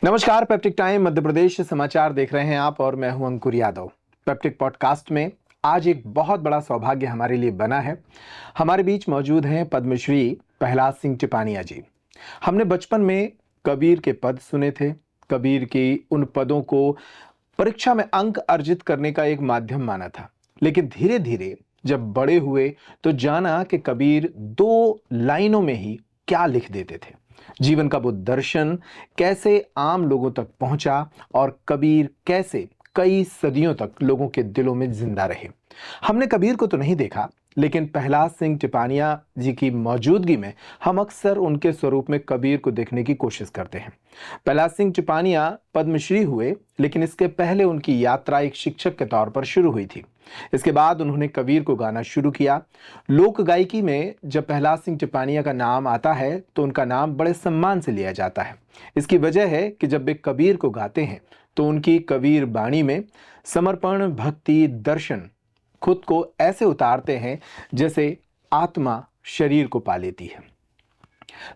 नमस्कार। Peptic time Madhya Pradesh से समाचार देख रहे हैं आप और मैं हूं अंकुर यादव। पेप्टिक पॉडकास्ट में आज एक बहुत बड़ा सौभाग्य हमारे लिए बना है। हमारे बीच मौजूद हैं पद्मश्री प्रहलाद सिंह टिपानिया जी। हमने बचपन में कबीर के पद सुने थे। कबीर की उन पदों को परीक्षा में अंक अर्जित करने का एक माध्यम माना था, लेकिन धीरे धीरे जब बड़े हुए तो जाना कि कबीर दो लाइनों में ही क्या लिख देते थे। जीवन का वो दर्शन कैसे आम लोगों तक पहुंचा और कबीर कैसे कई सदियों तक लोगों के दिलों में जिंदा रहे। हमने कबीर को तो नहीं देखा, लेकिन प्रहलाद सिंह टिपानिया जी की मौजूदगी में हम अक्सर उनके स्वरूप में कबीर को देखने की कोशिश करते हैं। प्रहलाद सिंह टिपानिया पद्मश्री हुए, लेकिन इसके पहले उनकी यात्रा एक शिक्षक के तौर पर शुरू हुई थी। इसके बाद उन्होंने कबीर को गाना शुरू किया। लोक गायकी में जब प्रहलाद सिंह टिपानिया का नाम आता है तो उनका नाम बड़े सम्मान से लिया जाता है। इसकी वजह है कि जब वे कबीर को गाते हैं तो उनकी कबीर बाणी में समर्पण, भक्ति, दर्शन खुद को ऐसे उतारते हैं जैसे आत्मा शरीर को पा लेती है।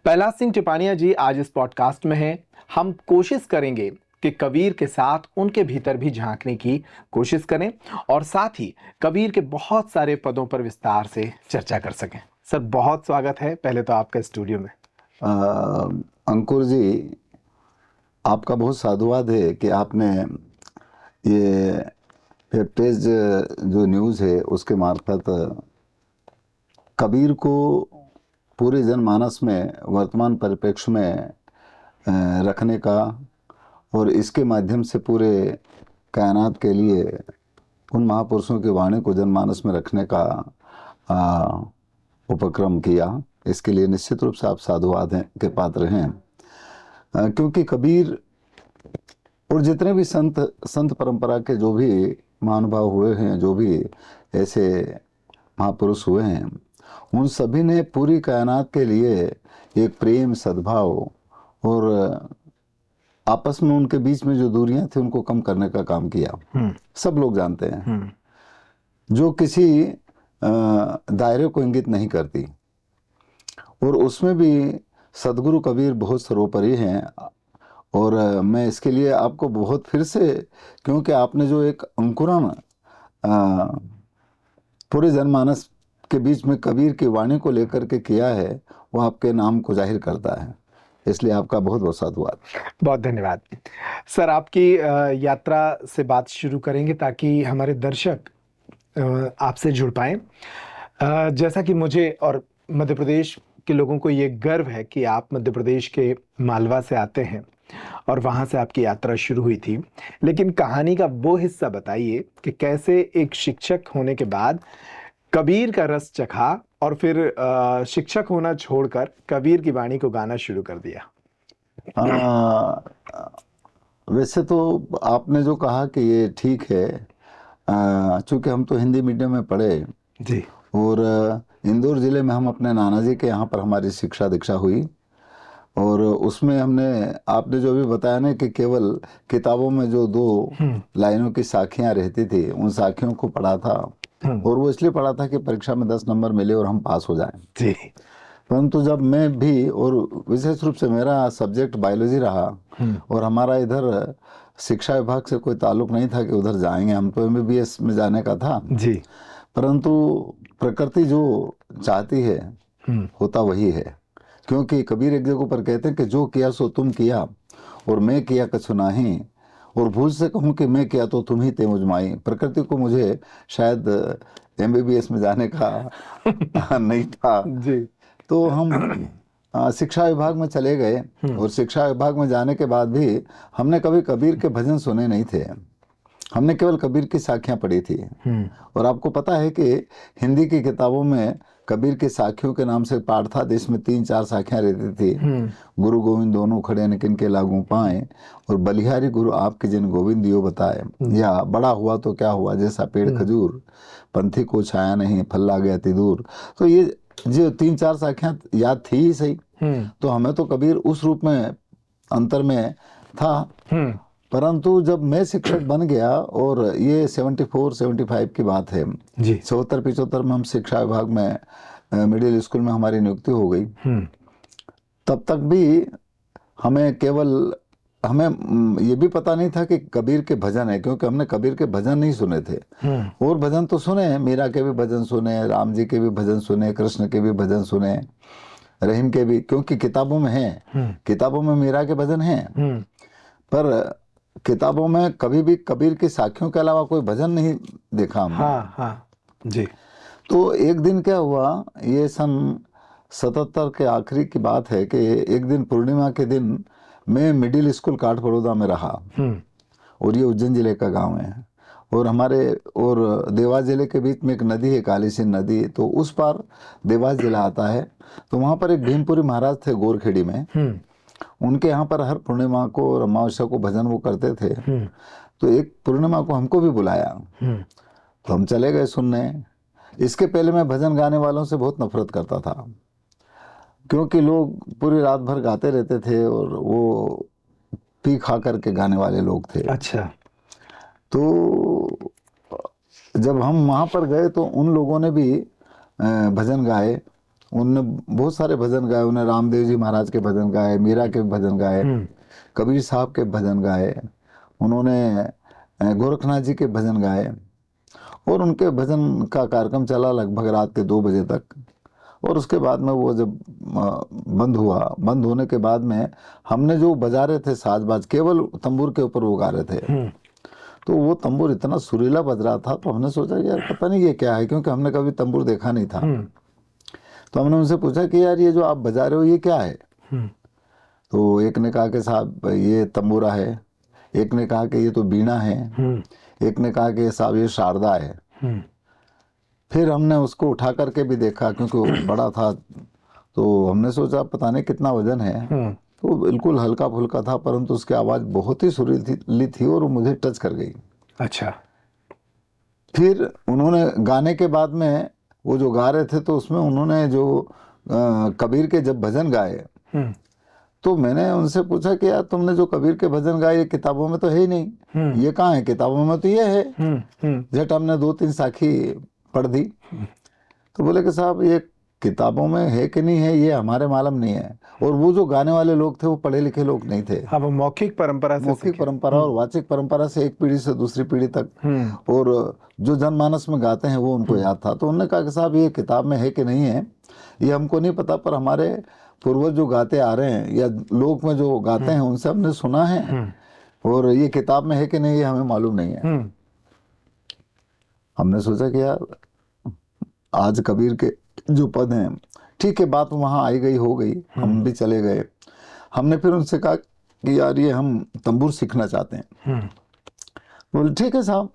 प्रहलाद सिंह टिपानिया जी आज इस पॉडकास्ट में हैं। हम कोशिश करेंगे कि कबीर के साथ उनके भीतर भी झांकने की कोशिश करें और साथ ही कबीर के बहुत सारे पदों पर विस्तार से चर्चा कर सकें। सर, बहुत स्वागत है पहले तो आपका स्टूडियो में। अंकुर जी, आपका बहुत साधुवाद है कि आपने ये पेप्टेज जो न्यूज़ है उसके मार्फत कबीर को पूरे जनमानस में वर्तमान परिप्रेक्ष्य में रखने का और इसके माध्यम से पूरे कायनात के लिए उन महापुरुषों की वाणी को जनमानस में रखने का उपक्रम किया। इसके लिए निश्चित रूप से आप साधुवाद के पात्र हैं, क्योंकि कबीर और जितने भी संत परंपरा के जो भी महानुभाव हुए हैं, जो भी ऐसे महापुरुष हुए हैं, उन सभी ने पूरी कायनात के लिए एक प्रेम, सद्भाव और आपस में उनके बीच में जो दूरियां थी उनको कम करने का काम किया। सब लोग जानते हैं, जो किसी दायरे को इंगित नहीं करती, और उसमें भी सदगुरु कबीर बहुत सर्वोपरि हैं। और मैं इसके लिए आपको बहुत फिर से, क्योंकि आपने जो एक अंकुरण पूरे जनमानस के बीच में कबीर की वाणी को लेकर के किया है, वो आपके नाम को जाहिर करता है। इसलिए आपका बहुत बहुत साधुवाद। बहुत धन्यवाद सर। आपकी यात्रा से बात शुरू करेंगे ताकि हमारे दर्शक आपसे जुड़ पाएं। जैसा कि मुझे और मध्य प्रदेश के लोगों को ये गर्व है कि आप मध्य प्रदेश के मालवा से आते हैं और वहाँ से आपकी यात्रा शुरू हुई थी, लेकिन कहानी का वो हिस्सा बताइए कि कैसे एक शिक्षक होने के बाद कबीर का रस चखा और फिर शिक्षक होना छोड़कर कबीर की वाणी को गाना शुरू कर दिया। वैसे तो आपने जो कहा कि ये ठीक है, चूँकि हम तो हिंदी मीडियम में पढ़े जी, और इंदौर ज़िले में हम अपने नाना जी के यहाँ पर हमारी शिक्षा दीक्षा हुई, और उसमें हमने, आपने जो अभी बताया ना कि केवल किताबों में जो दो लाइनों की साखियाँ रहती थी, उन साखियों को पढ़ा था, और वो इसलिए पढ़ा था कि परीक्षा में 10 नंबर मिले और हम पास हो जाएं। जी। परंतु जब मैं भी, और विशेष रूप से मेरा सब्जेक्ट बायोलॉजी रहा, और हमारा इधर शिक्षा विभाग से कोई ताल्लुक नहीं था कि उधर जाएंगे, हम तो MBBS में जाने का था जी। परंतु प्रकृति जो चाहती है होता वही है। क्योंकि कबीर एक जगह पर कहते हैं कि जो किया सो तुम किया और मैं किया कछु नाही, और भूल से कहूँ कि मैं किया तो तुम ही ते मुझमाई। प्रकृति को मुझे शायद MBBS में जाने का नहीं था जी। तो हम शिक्षा विभाग में चले गए, और शिक्षा विभाग में जाने के बाद भी हमने कभी कबीर के भजन सुने नहीं थे। हमने केवल कबीर की साखियाँ पढ़ी थी। और आपको पता है कि हिंदी की किताबों में कबीर की साखियों के नाम से पाठ था, जिसमें 3-4 साखियाँ रहती थी। गुरु गोविंद दोनों खड़े न किन के लागू पाए, और बलिहारी गुरु आपके जिन गोविंद दियो बताए, या बड़ा हुआ तो क्या हुआ जैसा पेड़ खजूर, पंथी को छाया नहीं फल ला गया अति दूर। तो ये जो 3-4 साखियाँ याद थी ही सही। तो हमें तो कबीर उस रूप में अंतर में था। परंतु जब मैं शिक्षक बन गया, और ये 74-75 की बात है जी, 74-75 में हम शिक्षा विभाग में मिडिल स्कूल में हमारी नियुक्ति हो गई। तब तक भी हमें केवल हमें ये भी पता नहीं था कि कबीर के भजन है, क्योंकि हमने कबीर के भजन नहीं सुने थे। और भजन तो सुने हैं, मीरा के भी भजन सुने, राम जी के भी भजन सुने, कृष्ण के भी भजन सुने, रहीम के भी, क्योंकि किताबों में हैं, किताबों में मीरा के भजन हैं, पर किताबों में कभी भी कबीर की साखियों के अलावा कोई भजन नहीं देखा हमने। हाँ हाँ जी। तो एक दिन क्या हुआ, ये सन 77 के आखिरी की बात है कि एक दिन पूर्णिमा के दिन मैं मिडिल स्कूल काठ बड़ौदा में रहा, और ये उज्जैन जिले का गांव है, और हमारे और देवास जिले के बीच में एक नदी है, काली सिंध नदी, तो उस पार देवास जिला आता है। तो वहाँ पर एक भीमपुरी महाराज थे गोरखेड़ी में, उनके यहाँ पर हर पूर्णिमा को और अमावस्या को भजन वो करते थे। तो एक पूर्णिमा को हमको भी बुलाया, तो हम चले गए सुनने। इसके पहले मैं भजन गाने वालों से बहुत नफरत करता था, क्योंकि लोग पूरी रात भर गाते रहते थे और वो पी खा करके गाने वाले लोग थे। अच्छा। तो जब हम वहाँ पर गए तो उन लोगों ने भी भजन गाए, उनने बहुत सारे भजन गाए, उन्हें रामदेव जी महाराज के भजन गाए, मीरा के भजन गाए, कबीर साहब के भजन गाए, उन्होंने गोरखनाथ जी के भजन गाए, और उनके भजन का कार्यक्रम चला लगभग रात के 2 बजे तक। और उसके बाद में वो जब बंद हुआ, बंद होने के बाद में हमने जो बजा रहे थे साज बाज, केवल तंबूर के ऊपर वो गा रहे थे, तो वो तंबूर इतना सुरीला बज रहा था, तो हमने सोचा यार पता नहीं ये क्या है, क्योंकि हमने कभी तंबूर देखा नहीं था। तो हमने उनसे पूछा कि यार ये जो आप बजा रहे हो ये क्या है? तो एक ने कहा कि साहब ये तंबूरा है, एक ने कहा कि ये तो बीना है, एक ने कहा कि साहब ये शारदा है। फिर हमने उसको उठा करके भी देखा, क्योंकि वो बड़ा था, तो हमने सोचा पता नहीं कितना वजन है। तो बिल्कुल हल्का फुल्का था, परंतु उसकी आवाज़ बहुत ही सुरीली थी और वो मुझे टच कर गई। अच्छा। फिर उन्होंने गाने के बाद में वो जो गा रहे थे, तो उसमें उन्होंने जो कबीर के जब भजन गाए, तो मैंने उनसे पूछा कि यार तुमने जो कबीर के भजन गाए ये किताबों में तो है ही नहीं, ये कहाँ है? किताबों में तो ये है। झट हमने 2-3 साखी पढ़ दी, तो बोले कि साहब ये किताबों में है कि नहीं है ये हमारे मालूम नहीं है। और वो जो गाने वाले लोग थे वो पढ़े लिखे लोग नहीं थे। हाँ, वो मौखिक परंपरा से मौखिक परंपरा और वाचिक परंपरा से एक पीढ़ी से दूसरी पीढ़ी तक, और जो जनमानस में गाते हैं वो उनको याद था। तो उन्होंने कहा कि साहब ये किताब में है कि नहीं है ये हमको नहीं पता, पर हमारे पूर्वज जो गाते आ रहे हैं या लोक में जो गाते हैं उनसे हमने सुना है, और ये किताब में है कि नहीं ये हमें मालूम नहीं है। हमने सोचा कि यार आज कबीर के जो पद हैं, ठीक है बात वहाँ आई गई हो गई, हम भी चले गए। हमने फिर उनसे कहा कि यार ये हम तंबूर सीखना चाहते हैं। बोले ठीक है साहब।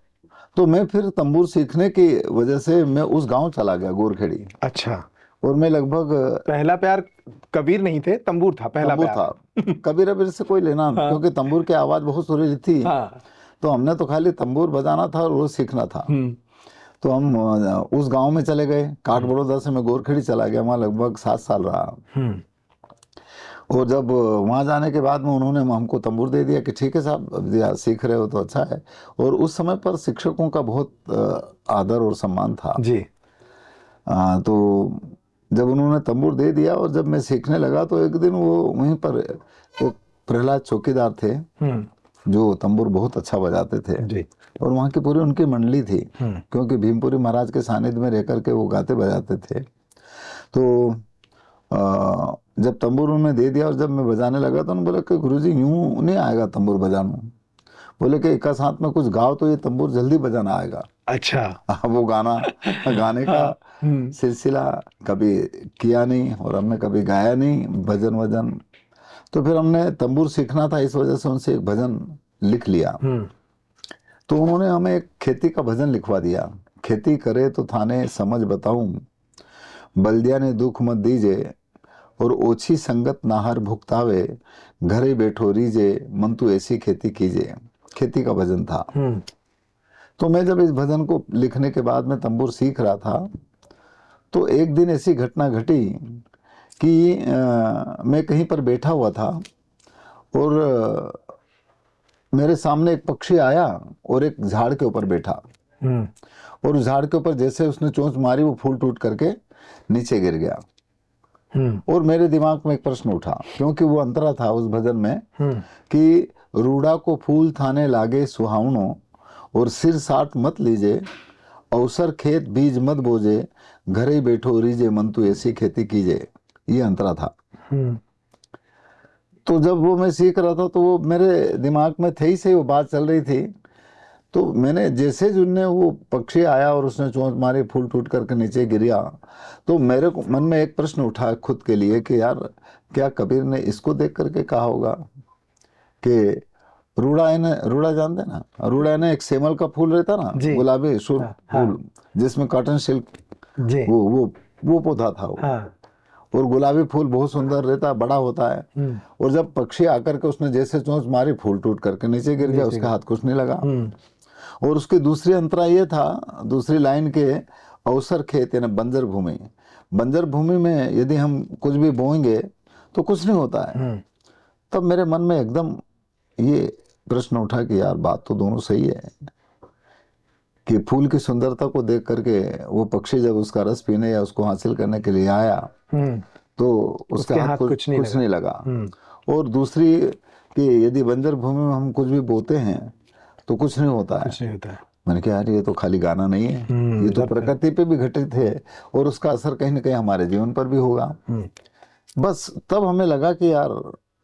तो मैं फिर तंबूर सीखने की वजह से मैं उस गांव चला गया, गोरखेड़ी। अच्छा। और मैं लगभग पहला प्यार कबीर नहीं थे, तंबूर था पहला तंबूर प्यार। था। कबीर अबीर से कोई लेना, क्योंकि तंबूर की आवाज बहुत सुरीली थी। तो हमने तो खाली तंबूर बजाना था और वो सीखना था। तो हम उस गांव में चले गए। काठ बड़ौदा से मैं गोरखेड़ी चला गया, वहाँ लगभग 7 साल रहा। और जब वहाँ जाने के बाद में उन्होंने हमको तंबूर दे दिया कि ठीक है साहब अब सीख रहे हो तो अच्छा है। और उस समय पर शिक्षकों का बहुत आदर और सम्मान था जी। तो जब उन्होंने तंबूर दे दिया और जब मैं सीखने लगा, तो एक दिन वो वहीं पर एक प्रहलाद चौकीदार थे जो तंबूर बहुत अच्छा बजाते थे जी। और वहाँ की पूरी उनकी मंडली थी, क्योंकि भीमपुरी महाराज के सानिध्य में रह करके वो गाते बजाते थे। तो जब तंबूर उन्होंने दे दिया और जब मैं बजाने लगा तो उन्होंने बोला कि गुरुजी यूं नहीं आएगा तंबूर बजाना। बोले कि एक साथ में कुछ गाओ तो ये तंबूर जल्दी बजाना आएगा। अच्छा। वो गाने का सिलसिला कभी किया नहीं और हमने कभी गाया नहीं भजन वजन। तो फिर हमने तंबूर सीखना था, इस वजह से उनसे एक भजन लिख लिया। तो उन्होंने हमें एक खेती का भजन लिखवा दिया। खेती करे तो थाने समझ बताऊं, बल्दिया ने दुख मत दीजे और ओछी संगत नाहर भुगतावे, घरे बैठो रीजे मन तू ऐसी खेती कीजे। खेती का भजन था। तो मैं जब इस भजन को लिखने के बाद में तंबूर सीख रहा था, तो एक दिन ऐसी घटना घटी कि मैं कहीं पर बैठा हुआ था और मेरे सामने एक पक्षी आया और एक झाड़ के ऊपर बैठा और उस झाड़ के ऊपर जैसे उसने चोंच मारी वो फूल टूट करके नीचे गिर गया। और मेरे दिमाग में एक प्रश्न उठा, क्योंकि वो अंतरा था उस भजन में कि रूड़ा को फूल थाने लागे सुहावनो, और सिर साट मत लीजे, अवसर खेत बीज मत बोजे, घरे बैठो रीजे मन तू ऐसी खेती कीजे। ये अंतरा था। तो जब वो मैं सीख रहा था तो वो मेरे दिमाग में थे ही से वो बात चल रही थी। तो मैंने जैसे जुन्ने वो पक्षी आया और उसने चोंच मारी, फूल टूट करके नीचे गिरा, तो मेरे को मन में एक प्रश्न उठा खुद के लिए कि यार क्या कबीर ने इसको देख करके कहा होगा कि रूड़ा जानते ना, रूड़ा ने एक सेमल का फूल रहता ना, जी। गुलाबी सुर हाँ। फूल जिसमें कॉटन सिल्क, जी। वो पौधा था वो। हाँ। और गुलाबी फूल बहुत सुंदर रहता, बड़ा होता है। और जब पक्षी आकर के उसने जैसे चोंच मारी, फूल टूट करके नीचे गिर गया, उसके हाथ कुछ नहीं लगा। और उसकी दूसरी अंतरा ये था, दूसरी लाइन के, अवसर खेत यानी बंजर भूमि, बंजर भूमि में यदि हम कुछ भी बोएंगे तो कुछ नहीं होता है। तब मेरे मन में एकदम ये प्रश्न उठा कि यार बात तो दोनों सही है, कि फूल की सुंदरता को देख करके वो पक्षी जब उसका रस पीने या उसको हासिल करने के लिए आया तो उसके हाथ कुछ नहीं लगा। और दूसरी कि यदि बंजर भूमि में हम कुछ भी बोते हैं तो कुछ नहीं होता है। मैंने कहा यार ये तो खाली गाना नहीं है, ये तो प्रकृति पे भी घटित है और उसका असर कहीं ना कहीं हमारे जीवन पर भी होगा। बस तब हमें लगा कि यार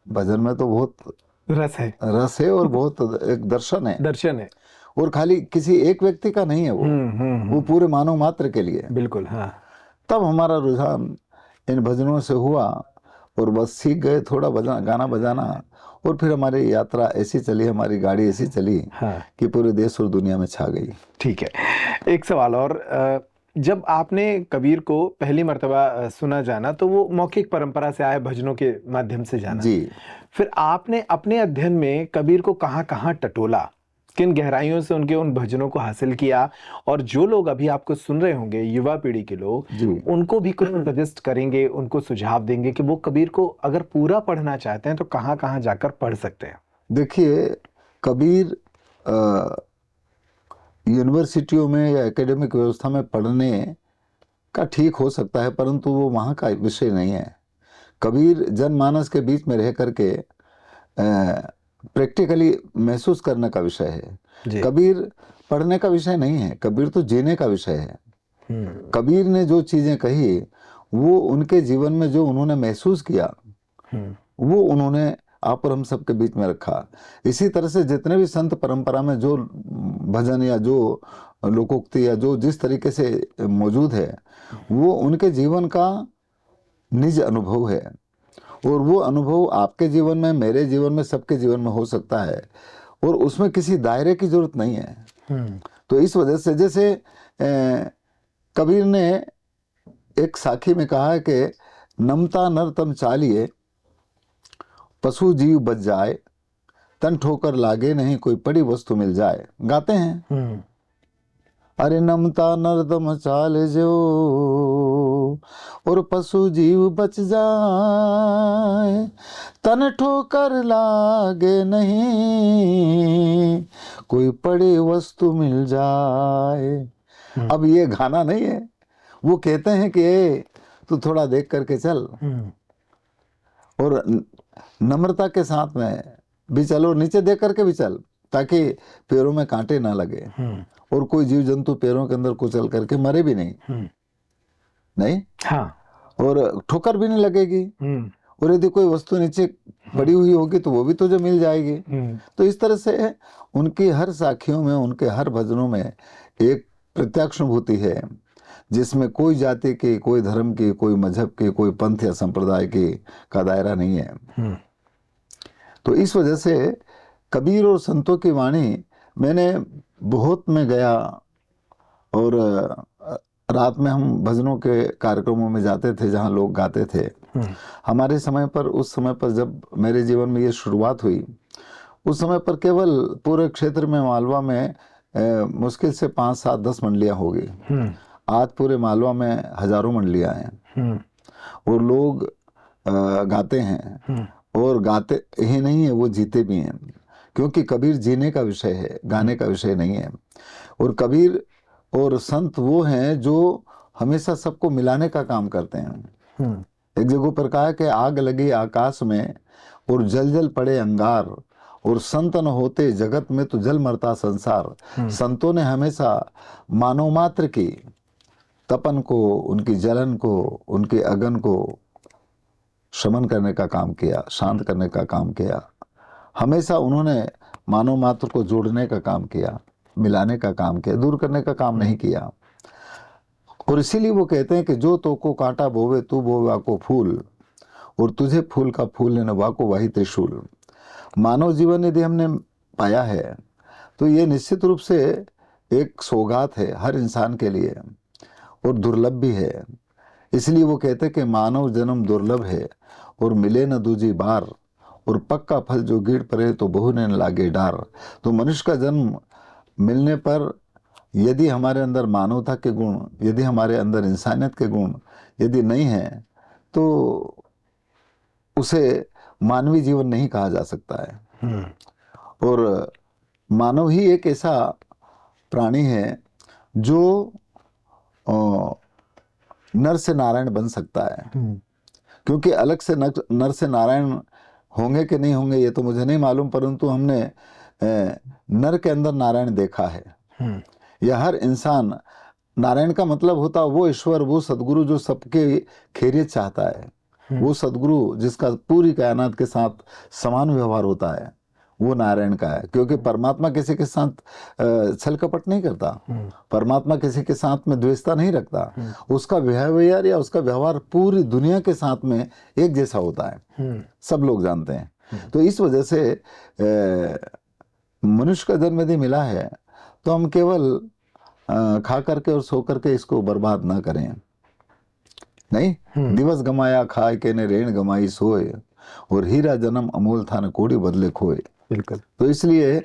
भजन में तो बहुत रस है और बहुत एक दर्शन है और खाली किसी एक व्यक्ति का नहीं है वो पूरे मानव मात्र के लिए। बिल्कुल। हाँ। तब हमारा रुझान इन भजनों से हुआ और बस सीख गए थोड़ा गाना बजाना, और फिर हमारी यात्रा ऐसी चली, हमारी गाड़ी ऐसी चली कि पूरे देश और दुनिया में छा गई। ठीक है, एक सवाल और, जब आपने कबीर को पहली मर्तबा सुना जाना तो वो मौखिक परंपरा से आए भजनों के माध्यम से जाना जी। फिर आपने अपने अध्ययन में कबीर को कहाँ टटोला, किन गहराइयों से उनके उन भजनों को हासिल किया, और जो लोग अभी आपको सुन रहे होंगे, युवा पीढ़ी के लोग, उनको भी कुछ सजेस्ट करेंगे, उनको सुझाव देंगे कि वो कबीर को अगर पूरा पढ़ना चाहते हैं तो कहाँ जाकर पढ़ सकते हैं? देखिए, कबीर यूनिवर्सिटियों में या एकेडमिक व्यवस्था में पढ़ने का ठीक हो सकता है, परंतु वो वहाँ का विषय नहीं है। कबीर जनमानस के बीच में रह करके प्रैक्टिकली महसूस करने का विषय है। कबीर पढ़ने का विषय नहीं है, कबीर तो जीने का विषय है। कबीर ने जो चीजें कही वो उनके जीवन में जो उन्होंने महसूस किया वो उन्होंने आप और हम सबके बीच में रखा। इसी तरह से जितने भी संत परंपरा में जो भजन या जो लोकोक्ति या जो जिस तरीके से मौजूद है वो उनके जीवन का निज अनुभव है, और वो अनुभव आपके जीवन में, मेरे जीवन में, सबके जीवन में हो सकता है, और उसमें किसी दायरे की जरूरत नहीं है। तो इस वजह से जैसे कबीर ने एक साखी में कहा है कि नमता नर तम चालिए, पशु जीव बच जाए, तन ठोकर लागे नहीं, कोई पड़ी वस्तु मिल जाए। गाते हैं अरे नमता नरदम चाल जो, और पशु जीव बच जाए, तन ठोकर लागे नहीं, कोई पड़ी वस्तु मिल जाए। अब ये गाना नहीं है, वो कहते हैं कि तू थोड़ा देख करके चल और नम्रता के साथ में भी चलो, नीचे देख करके भी चल ताकि पैरों में कांटे ना लगे और कोई जीव जंतु पैरों के अंदर कुचल करके मरे भी नहीं। और ठोकर भी नहीं लगेगी, और यदि कोई वस्तु नीचे पड़ी हुई होगी तो वो भी तुझे मिल जाएगी। तो इस तरह से उनकी हर साखियों में, उनके हर भजनों में एक प्रत्यक्षानुभूति है जिसमें कोई जाति की, कोई धर्म की, कोई मजहब की, कोई पंथ या संप्रदाय की का दायरा नहीं है। तो इस वजह से कबीर और संतों की वाणी मैंने बहुत में गया, और रात में हम भजनों के कार्यक्रमों में जाते थे जहाँ लोग गाते थे। हमारे समय पर, उस समय पर जब मेरे जीवन में ये शुरुआत हुई, उस समय पर केवल पूरे क्षेत्र में, मालवा में मुश्किल से 5, 7, 10 मंडलियां होगी। आज पूरे मालवा में हजारों मंडलियां हैं और लोग गाते हैं, और गाते ही नहीं है, वो जीते भी हैं, क्योंकि कबीर जीने का विषय है, गाने का विषय नहीं है। और कबीर और संत वो हैं जो हमेशा सबको मिलाने का काम करते हैं। एक जगह पर कहा कि आग लगी आकाश में और जल जल पड़े अंगार, और संत न होते जगत में तो जल मरता संसार। संतों ने हमेशा मानव मात्र की तपन को, उनकी जलन को, उनके अगन को शमन करने का काम किया, शांत करने का काम किया। हमेशा उन्होंने मानव मात्र को जोड़ने का काम किया, मिलाने का काम किया, दूर करने का काम नहीं किया। और इसीलिए वो कहते हैं कि जो तो को कांटा बोवे तू बोवा को फूल, और तुझे फूल का फूल लेने वाको वही त्रिशूल। मानव जीवन यदि हमने पाया है तो ये निश्चित रूप से एक सौगात है हर इंसान के लिए, और दुर्लभ भी है। इसलिए वो कहते हैं कि मानव जन्म दुर्लभ है और मिले न दूजी बार, और पक्का फल जो गिर पड़े तो बहु ने न लागे डार। तो मनुष्य का जन्म मिलने पर यदि हमारे अंदर मानवता के गुण, यदि हमारे अंदर इंसानियत के गुण यदि नहीं है तो उसे मानवीय जीवन नहीं कहा जा सकता है। और मानव ही एक ऐसा प्राणी है जो नर से नारायण बन सकता है। क्योंकि अलग से नर से नारायण होंगे कि नहीं होंगे ये तो मुझे नहीं मालूम, परंतु हमने नर के अंदर नारायण देखा है। यह हर इंसान, नारायण का मतलब होता वो ईश्वर, वो सदगुरु जो सबके खैरियत चाहता है, वो सदगुरु जिसका पूरी कायनात के साथ समान व्यवहार होता है, वो नारायण का है। क्योंकि परमात्मा किसी के साथ छल कपट नहीं करता, परमात्मा किसी के साथ में द्वेषता नहीं रखता, उसका बिहेवियर या उसका व्यवहार पूरी दुनिया के साथ में एक जैसा होता है, सब लोग जानते हैं। तो इस वजह से मनुष्य का जन्म यदि मिला है तो हम केवल खा करके और सो करके इसको बर्बाद ना करें। नहीं, दिवस गमाया खाए के ने रेण गमाई सोए, और हीरा जन्म अमोल था न कोड़ी बदले खोए। बिल्कुल। तो इसलिए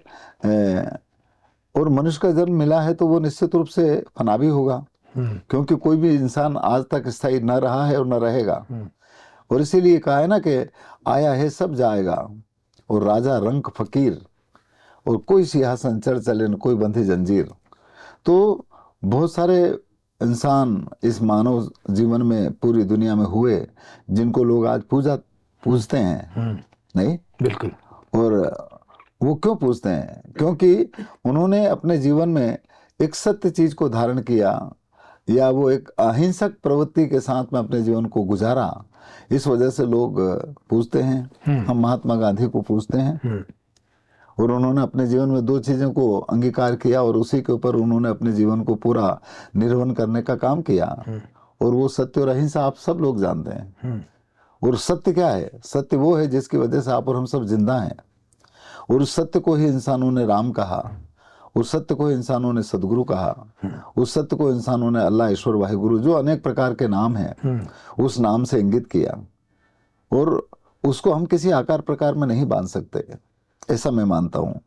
और मनुष्य का जन्म मिला है तो वो निश्चित रूप से फना भी होगा, क्योंकि कोई भी इंसान आज तक स्थायी न रहा है और न रहेगा। और इसीलिए कहा है ना कि आया है सब जाएगा, और राजा रंक फकीर, और कोई सिंहासन चढ़ चले न कोई बंधी जंजीर। तो बहुत सारे इंसान इस मानव जीवन में पूरी दुनिया में हुए जिनको लोग आज पूजते हैं। नहीं, बिल्कुल। और वो क्यों पूछते हैं? क्योंकि उन्होंने अपने जीवन में एक सत्य चीज को धारण किया, या वो एक अहिंसक प्रवृत्ति के साथ में अपने जीवन को गुजारा। इस वजह से लोग पूछते हैं। हम महात्मा गांधी को पूछते हैं, और उन्होंने अपने जीवन में दो चीजों को अंगीकार किया, और उसी के ऊपर उन्होंने अपने जीवन को पूरा निर्वहन करने का काम किया। और वो सत्य और अहिंसा आप सब लोग जानते हैं। और सत्य क्या है? सत्य वो है जिसकी वजह से आप और हम सब जिंदा हैं। और उस सत्य को ही इंसानों ने राम कहा, उस सत्य को इंसानों ने सदगुरु कहा, उस सत्य को इंसानों ने अल्लाह, ईश्वर, वाहिगुरु, जो अनेक प्रकार के नाम हैं, उस नाम से इंगित किया। और उसको हम किसी आकार प्रकार में नहीं बांध सकते, ऐसा मैं मानता हूँ।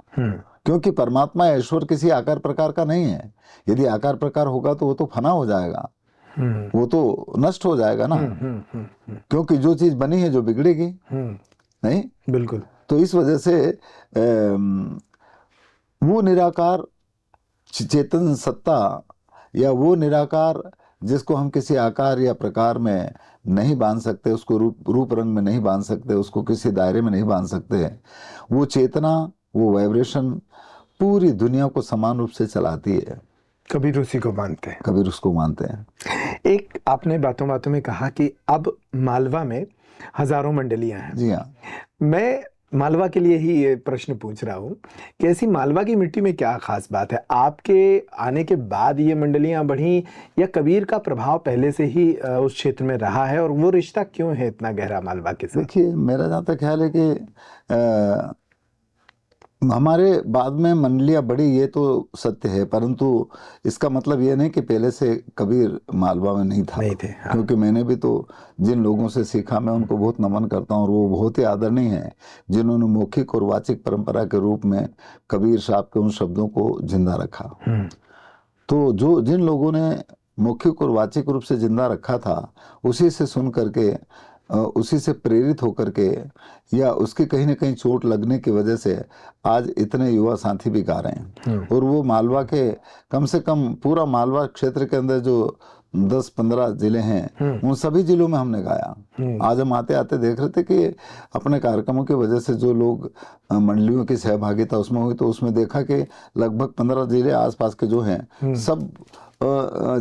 क्योंकि परमात्मा या ईश्वर किसी आकार प्रकार का नहीं है। यदि आकार प्रकार होगा तो वो तो फना हो जाएगा, वो तो नष्ट हो जाएगा ना। क्योंकि जो चीज बनी है जो बिगड़ेगी नहीं। बिल्कुल। तो इस वजह से वो निराकार चेतन सत्ता, या वो निराकार जिसको हम किसी आकार या प्रकार में नहीं बांध सकते, उसको रूप रंग में नहीं बांध सकते, उसको किसी दायरे में नहीं बांध सकते, वो चेतना, वो वाइब्रेशन पूरी दुनिया को समान रूप से चलाती है। कबीर उसी को मानते हैं, कबीर उसको मानते हैं। एक आपने बातों बातों में कहा कि अब मालवा में हजारों मंडलियां हैं। जी हाँ। मैं मालवा के लिए ही ये प्रश्न पूछ रहा हूँ कि ऐसी मालवा की मिट्टी में क्या खास बात है? आपके आने के बाद ये मंडलियां बढ़ी, या कबीर का प्रभाव पहले से ही उस क्षेत्र में रहा है, और वो रिश्ता क्यों है इतना गहरा मालवा के साथ? देखिए, मेरा जहाँ तक ख्याल है कि हमारे बाद में मंडलियां बढ़ी, ये तो सत्य है, परंतु इसका मतलब ये नहीं कि पहले से कबीर मालवा में नहीं था। नहीं थे, हाँ। क्योंकि मैंने भी तो जिन लोगों से सीखा, मैं उनको बहुत नमन करता हूँ, और वो बहुत ही आदरणीय है जिन्होंने मौखिक और वाचिक परंपरा के रूप में कबीर साहब के उन शब्दों को जिंदा रखा। तो जो जिन लोगों ने मौखिक और वाचिक रूप से जिंदा रखा था, उसी से सुन करके, उसी से प्रेरित होकर के, या उसकी कहीं ना कहीं चोट लगने की वजह से आज इतने युवा साथी भी गा रहे हैं। और वो मालवा के, कम से कम पूरा मालवा क्षेत्र के अंदर जो 10-15 जिले हैं, उन सभी जिलों में हमने गाया। आज हम आते आते देख रहे थे कि अपने कार्यक्रमों की वजह से जो लोग मंडलियों की सहभागिता उसमें हुई, तो उसमें देखा कि लगभग 15 जिले आसपास के जो हैं सब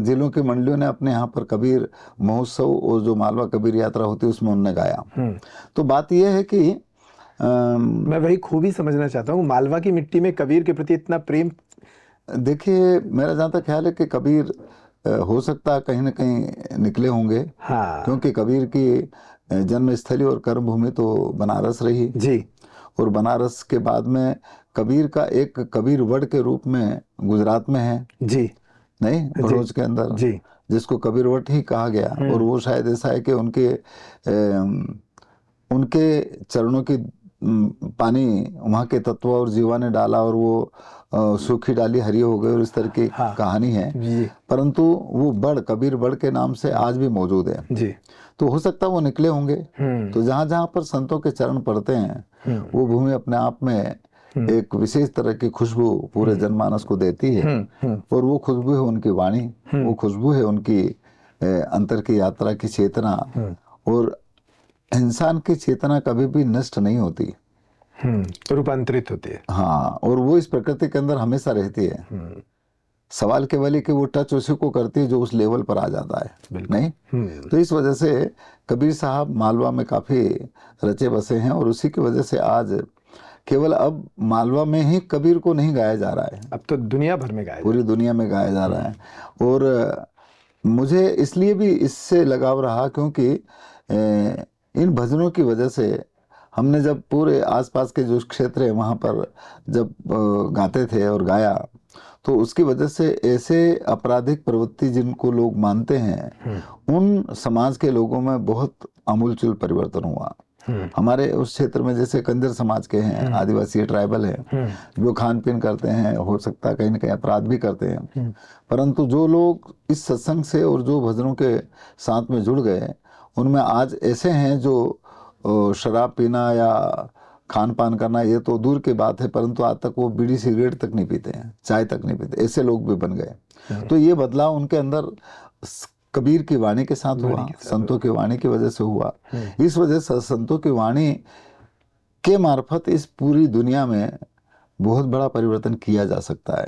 जिलों की मंडलियों ने अपने यहाँ पर कबीर महोत्सव और जो मालवा कबीर यात्रा होती है उसमें उन्होंने गाया। तो बात यह है कि मैं वही खूबी समझना चाहता हूँ, मालवा की मिट्टी में कबीर के प्रति इतना प्रेम। देखिए, मेरा जहाँ तक ख्याल है कि कबीर हो सकता है कहीं ना कहीं निकले होंगे, हाँ क्योंकि कबीर की जन्मस्थली और कर्मभूमि तो बनारस रही जी और बनारस के बाद में कबीर का एक कबीर वड के रूप में गुजरात में है, जी नहीं, भरूच के अंदर, जी जिसको कबीर वट ही कहा गया। और वो शायद ऐसा है कि उनके चरणों की पानी वहाँ के तत्व और जीवा ने डाला और वो सूखी डाली हरी हो गई और इस तरह की हाँ कहानी है। जी परंतु वो बड़ कबीर बड़ के नाम से आज भी मौजूद है। जी तो हो सकता है वो निकले होंगे। तो जहाँ जहाँ पर संतों के चरण पड़ते हैं वो भूमि अपने आप में एक विशेष तरह की खुशबू पूरे जनमानस को देती है। और वो खुशबू है उनकी वाणी, वो खुशबू है उनकी अंतर की यात्रा की चेतना। और इंसान की चेतना कभी भी नष्ट नहीं होती, रूपांतरित होती है। हाँ, और वो इस प्रकृति के अंदर हमेशा रहती है। सवाल केवल है कि वो टच उसी को करती है जो उस लेवल पर आ जाता है, नहीं। तो इस वजह से कबीर साहब मालवा में काफी रचे बसे हैं और उसी की वजह से आज केवल अब मालवा में ही कबीर को नहीं गाया जा रहा है, अब तो दुनिया भर में गाया, पूरी दुनिया में गाया जा रहा है। और मुझे इसलिए भी इससे लगाव रहा क्योंकि इन भजनों की वजह से हमने जब पूरे आसपास के जो क्षेत्र है वहाँ पर जब गाते थे और गाया, तो उसकी वजह से ऐसे आपराधिक प्रवृत्ति जिनको लोग मानते हैं उन समाज के लोगों में बहुत आमूलचूल परिवर्तन हुआ। हमारे उस क्षेत्र में जैसे कंजर समाज के हैं, आदिवासी ट्राइबल है, जो खान पीन करते हैं, हो सकता है कहीं ना कहीं अपराध भी करते हैं, परंतु जो लोग इस सत्संग से और जो भजनों के साथ में जुड़ गए उनमें आज ऐसे हैं जो शराब पीना या खान पान करना ये तो दूर की बात है, परंतु आज तक वो बीड़ी सिगरेट तक नहीं पीते हैं, चाय तक नहीं पीते, ऐसे लोग भी बन गए। तो ये बदलाव उनके अंदर कबीर की वाणी के साथ हुआ, संतों की वाणी की वजह से हुआ। इस वजह से संतों की वाणी के मार्फत इस पूरी दुनिया में बहुत बड़ा परिवर्तन किया जा सकता है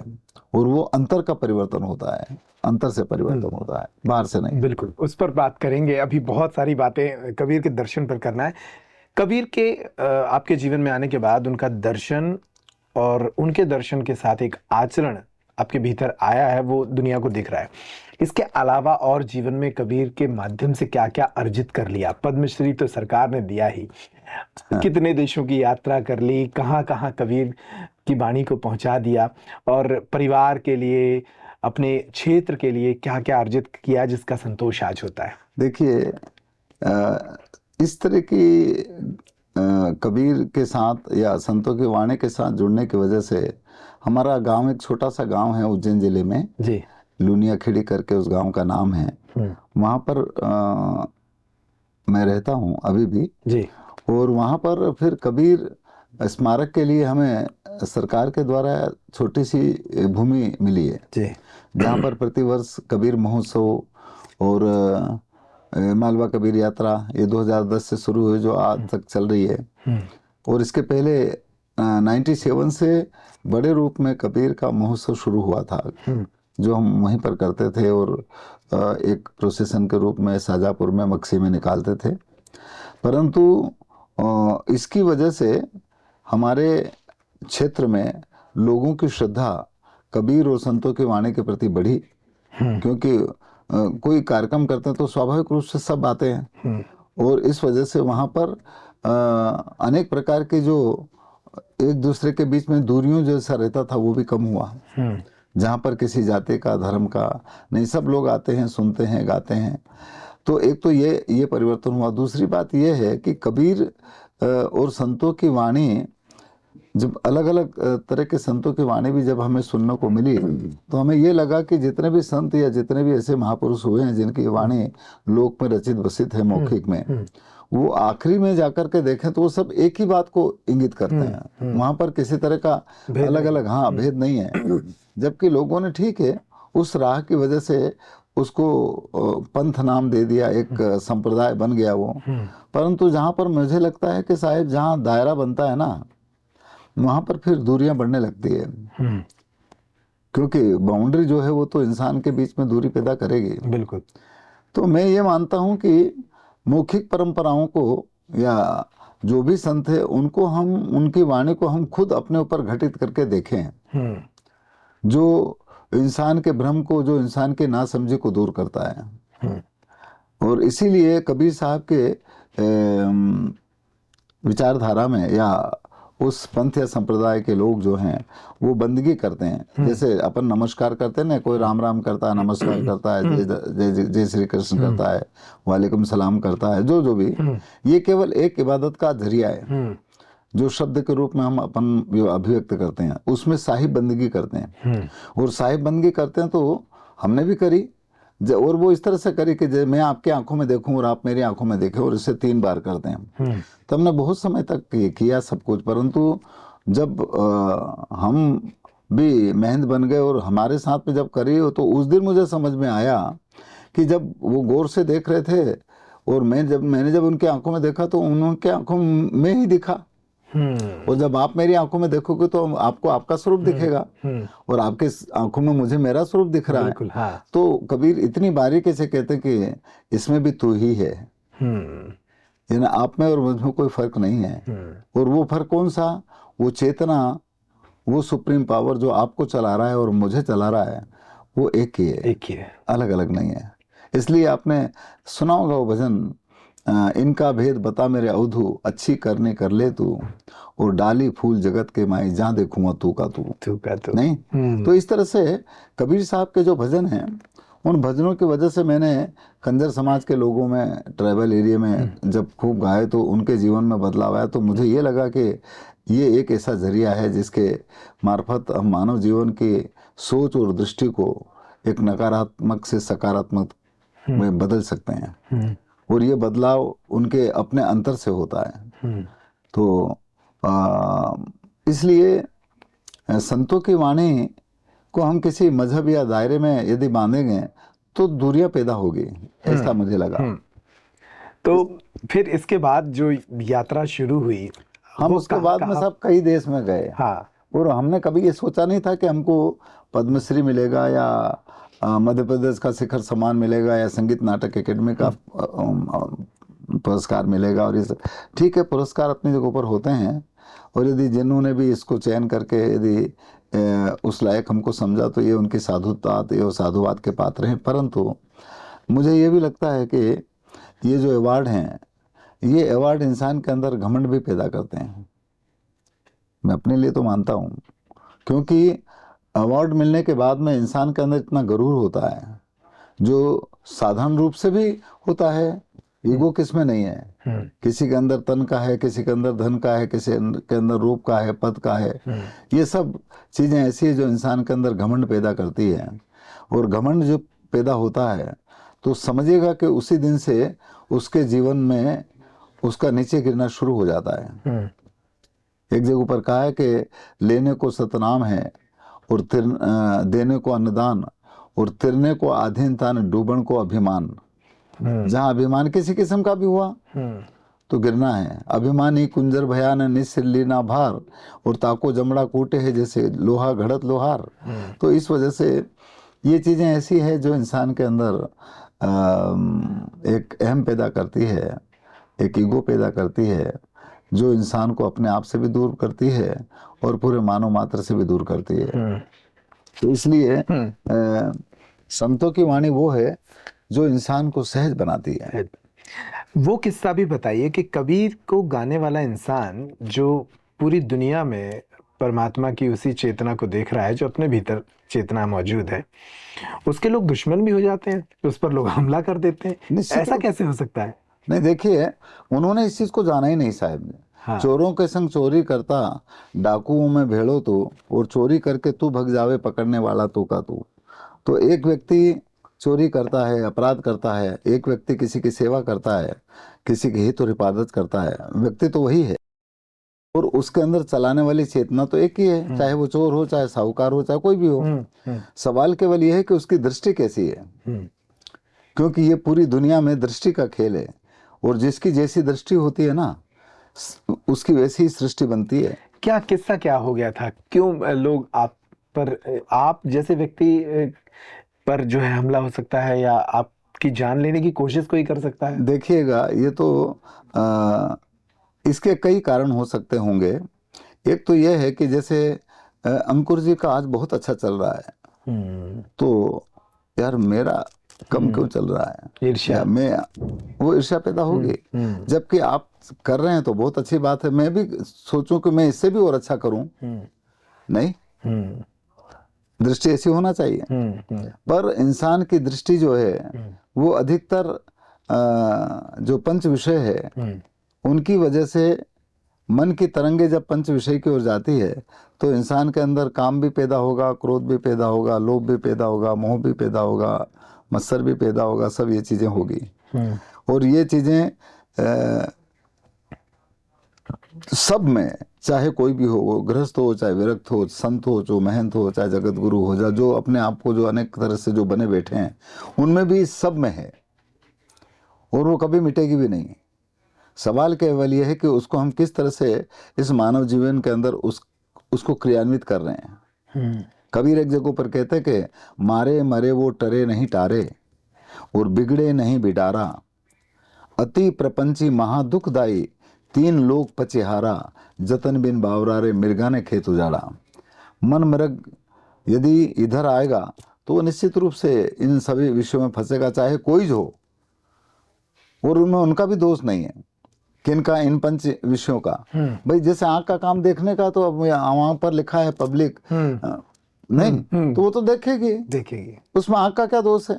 और वो अंतर का परिवर्तन होता है, अंतर से परिवर्तन होता है, बाहर से नहीं। बिल्कुल, उस पर बात करेंगे। अभी बहुत सारी बातें कबीर के दर्शन पर करना है। कबीर के आपके जीवन में आने के बाद उनका दर्शन और उनके दर्शन के साथ एक आचरण आपके भीतर आया है, वो दुनिया को दिख रहा है। इसके अलावा और जीवन में कबीर के माध्यम से क्या क्या अर्जित कर लिया? पद्मश्री तो सरकार ने दिया ही, कितने देशों की यात्रा कर ली, कहाँ कहाँ कबीर की वाणी को पहुंचा दिया, और परिवार के लिए, अपने क्षेत्र के लिए क्या क्या अर्जित किया जिसका संतोष आज होता है? देखिए, इस तरह की कबीर के साथ या संतों की वाणी के साथ जुड़ने की वजह से हमारा गांव, एक छोटा सा गांव है उज्जैन जिले में जी, लुनिया खेड़ी करके उस गांव का नाम है। वहाँ पर मैं रहता हूँ अभी भी जी। और वहाँ पर फिर कबीर स्मारक के लिए हमें सरकार के द्वारा छोटी सी भूमि मिली है जी, जहाँ पर प्रतिवर्ष कबीर महोत्सव और मालवा कबीर यात्रा ये 2010 से शुरू हुई जो आज तक चल रही है। और इसके पहले 97 से बड़े रूप में कबीर का महोत्सव शुरू हुआ था जो हम वहीं पर करते थे और एक प्रोसेसन के रूप में शाजापुर में मक्सी में निकालते थे। परंतु इसकी वजह से हमारे क्षेत्र में लोगों की श्रद्धा कबीर और संतों की वाणी के प्रति बढ़ी, क्योंकि कोई कार्यक्रम करते हैं तो स्वाभाविक रूप से सब आते हैं और इस वजह से वहाँ पर अनेक प्रकार के जो एक दूसरे के बीच में दूरियों जैसा रहता था वो भी कम हुआ। जहाँ पर किसी जाति का, धर्म का नहीं, सब लोग आते हैं, सुनते हैं, गाते हैं। तो एक तो ये परिवर्तन हुआ। दूसरी बात ये है कि कबीर और संतों की वाणी, जब अलग अलग तरह के संतों की वाणी भी जब हमें सुनने को मिली तो हमें ये लगा कि जितने भी संत या जितने भी ऐसे महापुरुष हुए हैं जिनकी वाणी लोक में रचित बसित है मौखिक में, वो आखिरी में जाकर के देखें तो वो सब एक ही बात को इंगित करते हैं। वहां पर किसी तरह का अलग अलग भेद नहीं है। जबकि लोगों ने, ठीक है, उस राह की वजह से उसको पंथ नाम दे दिया, एक संप्रदाय बन गया वो। परंतु जहाँ पर मुझे लगता है कि साहिब जहाँ दायरा बनता है ना, वहाँ पर फिर दूरियां बढ़ने लगती है, क्योंकि बाउंड्री जो है वो तो इंसान के बीच में दूरी पैदा करेगी। बिल्कुल। तो मैं ये मानता हूँ कि मौखिक परंपराओं को या जो भी संत है उनको हम, उनकी वाणी को हम खुद अपने ऊपर घटित करके देखें, जो इंसान के भ्रम को, जो इंसान के नासमझी को दूर करता है। और इसीलिए कबीर साहब के विचारधारा में या उस पंथ या संप्रदाय के लोग जो हैं वो बंदगी करते हैं। जैसे अपन नमस्कार करते हैं ना, कोई राम राम करता है, नमस्कार करता है, जय जय श्री कृष्ण करता है, वालेकुम सलाम करता है, जो भी, ये केवल एक इबादत का जरिया है जो शब्द के रूप में हम अपन अभिव्यक्त करते हैं। उसमें साहिब बंदगी करते हैं, और साहिब बंदगी करते हैं तो हमने भी करी, और वो इस तरह से करी कि मैं आपकी आंखों में देखूं और आप मेरी आंखों में देखें, और इसे 3 बार करते हैं। तो हमने बहुत समय तक ये किया सब कुछ, परंतु जब हम भी मेहंद बन गए और हमारे साथ में जब करी हो, तो उस दिन मुझे समझ में आया कि जब वो गौर से देख रहे थे और मैंने जब उनकी आंखों में देखा तो उनके आंखों में ही दिखा, और जब आप मेरी आंखों में देखोगे तो आपको आपका स्वरूप दिखेगा, और आपके आंखों में मुझे मेरा स्वरूप दिख रहा है। हाँ। तो कबीर इतनी बारीकी से कहते हैं कि इसमें भी तू ही है, यानी आप में और मुझ में कोई फर्क नहीं है। और वो फर्क कौन सा? वो चेतना, वो सुप्रीम पावर जो आपको चला रहा है और मुझे चला रहा है, वो एक ही है, अलग अलग नहीं है। इसलिए आपने सुना होगा वो भजन, इनका भेद बता मेरे अवधू, अच्छी करने कर ले तू, और डाली फूल जगत के माई, जहाँ देखूंगा तू का तू नहीं। तो इस तरह से कबीर साहब के जो भजन हैं, उन भजनों की वजह से मैंने कंजर समाज के लोगों में, ट्राइबल एरिया में जब खूब गाए तो उनके जीवन में बदलाव आया। तो मुझे ये लगा कि ये एक ऐसा जरिया है जिसके मार्फत हम मानव जीवन की सोच और दृष्टि को एक नकारात्मक से सकारात्मक में बदल सकते हैं, और ये बदलाव उनके अपने अंतर से होता है। तो इसलिए संतों की वाणी को हम किसी मजहब या दायरे में यदि बांधेंगे तो दूरियां पैदा होगी, ऐसा मुझे लगा। तो फिर इसके बाद जो यात्रा शुरू हुई, हम उसके बाद में सब कई देश में गए। हाँ। और हमने कभी ये सोचा नहीं था कि हमको पद्मश्री मिलेगा या मध्य प्रदेश का शिखर सम्मान मिलेगा या संगीत नाटक अकेडमी का पुरस्कार मिलेगा। और ये ठीक है, पुरस्कार अपनी जगह पर होते हैं, और यदि जिन्होंने भी इसको चयन करके यदि उस लायक हमको समझा तो ये उनकी साधुता, ये साधुवाद के पात्र हैं। परंतु मुझे ये भी लगता है कि ये जो अवार्ड हैं, ये अवार्ड इंसान के अंदर घमंड भी पैदा करते हैं। मैं अपने लिए तो मानता हूँ, क्योंकि अवार्ड मिलने के बाद में इंसान के अंदर इतना गरूर होता है जो साधारण रूप से भी होता है। ईगो किसमें नहीं है? किसी के अंदर तन का है, किसी के अंदर धन का है, किसी के अंदर रूप का है, पद का है। ये सब चीजें ऐसी है जो इंसान के अंदर घमंड पैदा करती है। और घमंड जो पैदा होता है तो समझिएगा कि उसी दिन से उसके जीवन में उसका नीचे गिरना शुरू हो जाता है। एक जगह पर कहा है कि लेने को सतनाम है और देने को अन्नदान, और तिरने को आधीनता, डूबण को अभिमान। जहाँ अभिमान किसी किस्म का भी हुआ तो गिरना है। अभिमानी कुंजर भयान निसिल्ली ना भार, और ताको जमड़ा कूटे है जैसे लोहा घड़त लोहार। तो इस वजह से ये चीजें ऐसी है जो इंसान के अंदर एक अहम पैदा करती है, एक ईगो पैदा करती है, जो इंसान को अपने आप से भी दूर करती है और पूरे मानव मात्र से भी दूर करती है। तो इसलिए संतों की वाणी वो है जो इंसान को सहज बनाती है। वो किस्सा भी बताइए कि कबीर को गाने वाला इंसान जो पूरी दुनिया में परमात्मा की उसी चेतना को देख रहा है, जो अपने भीतर चेतना मौजूद है, उसके लोग दुश्मन भी हो जाते हैं, उस पर लोग हमला कर देते हैं। ऐसा कैसे हो सकता है? नहीं, देखिए, उन्होंने इस चीज को जाना ही नहीं साहब ने। हाँ। चोरों के संग चोरी करता, डाकुओं में भेड़ो तू, और चोरी करके तू भग जावे, पकड़ने वाला तू का तू। तो एक व्यक्ति चोरी करता है, अपराध करता है, एक व्यक्ति किसी की सेवा करता है, किसी के हित और हिफाजत करता है, व्यक्ति तो वही है, और उसके अंदर चलाने वाली चेतना तो एक ही है, चाहे वो चोर हो, चाहे साहूकार हो, चाहे कोई भी हो। सवाल केवल यह है कि उसकी दृष्टि कैसी है। क्योंकि ये पूरी दुनिया में दृष्टि का खेल है, और जिसकी जैसी दृष्टि होती है ना, उसकी वैसी ही सृष्टि बनती है। क्या किस्सा क्या हो गया था, क्यों लोग आप पर, आप जैसे व्यक्ति पर जो है हमला हो सकता है, या आपकी जान लेने की कोशिश कोई कर सकता है? देखिएगा, ये तो इसके कई कारण हो सकते होंगे। एक तो ये है कि जैसे अंकुर जी का आज बहुत अच्छा चल रहा है, तो यार मेरा कम क्यों चल रहा है, ईर्ष्या, या वो ईर्ष्या पैदा होगी। जबकि आप कर रहे हैं तो बहुत अच्छी बात है, मैं भी सोचूं कि मैं इससे भी और अच्छा करूं, नहीं, दृष्टि ऐसी होना चाहिए। पर इंसान की दृष्टि जो है वो अधिकतर जो पंच विषय है उनकी वजह से, मन की तरंगे जब पंच विषय की ओर जाती है तो इंसान के अंदर काम भी पैदा होगा, क्रोध भी पैदा होगा, लोभ भी पैदा होगा, मोह भी पैदा होगा, मत्सर भी पैदा होगा, सब ये चीजें होगी। और ये चीजें सब में, चाहे कोई भी हो, वो गृहस्थ हो, चाहे विरक्त हो, संत हो, जो महंत हो, चाहे जगत गुरु हो, जा जो अपने आप को जो अनेक तरह से जो बने बैठे हैं, उनमें भी सब में है, और वो कभी मिटेगी भी नहीं। सवाल केवल यह है कि उसको हम किस तरह से इस मानव जीवन के अंदर उसको क्रियान्वित कर रहे हैं। कबीर एक जगह पर कहते कि मारे मरे वो टरे नहीं टारे, और बिगड़े नहीं बिडारा, अति प्रपंची महादुखदाई, तीन लोक पचिहारा, जतन बिन बावरा रे मिर्गा ने खेत उजाड़ा। मन मृग यदि इधर आएगा तो वो निश्चित रूप से इन सभी विषयों में फंसेगा, चाहे कोई हो, और उनमें उनका भी दोष नहीं है। किनका? इन पंच विषयों का। भाई जैसे आंख का काम देखने का, तो अब वहां पर लिखा है पब्लिक नहीं, तो वो तो देखेगी, उसमें आंख का क्या दोष है,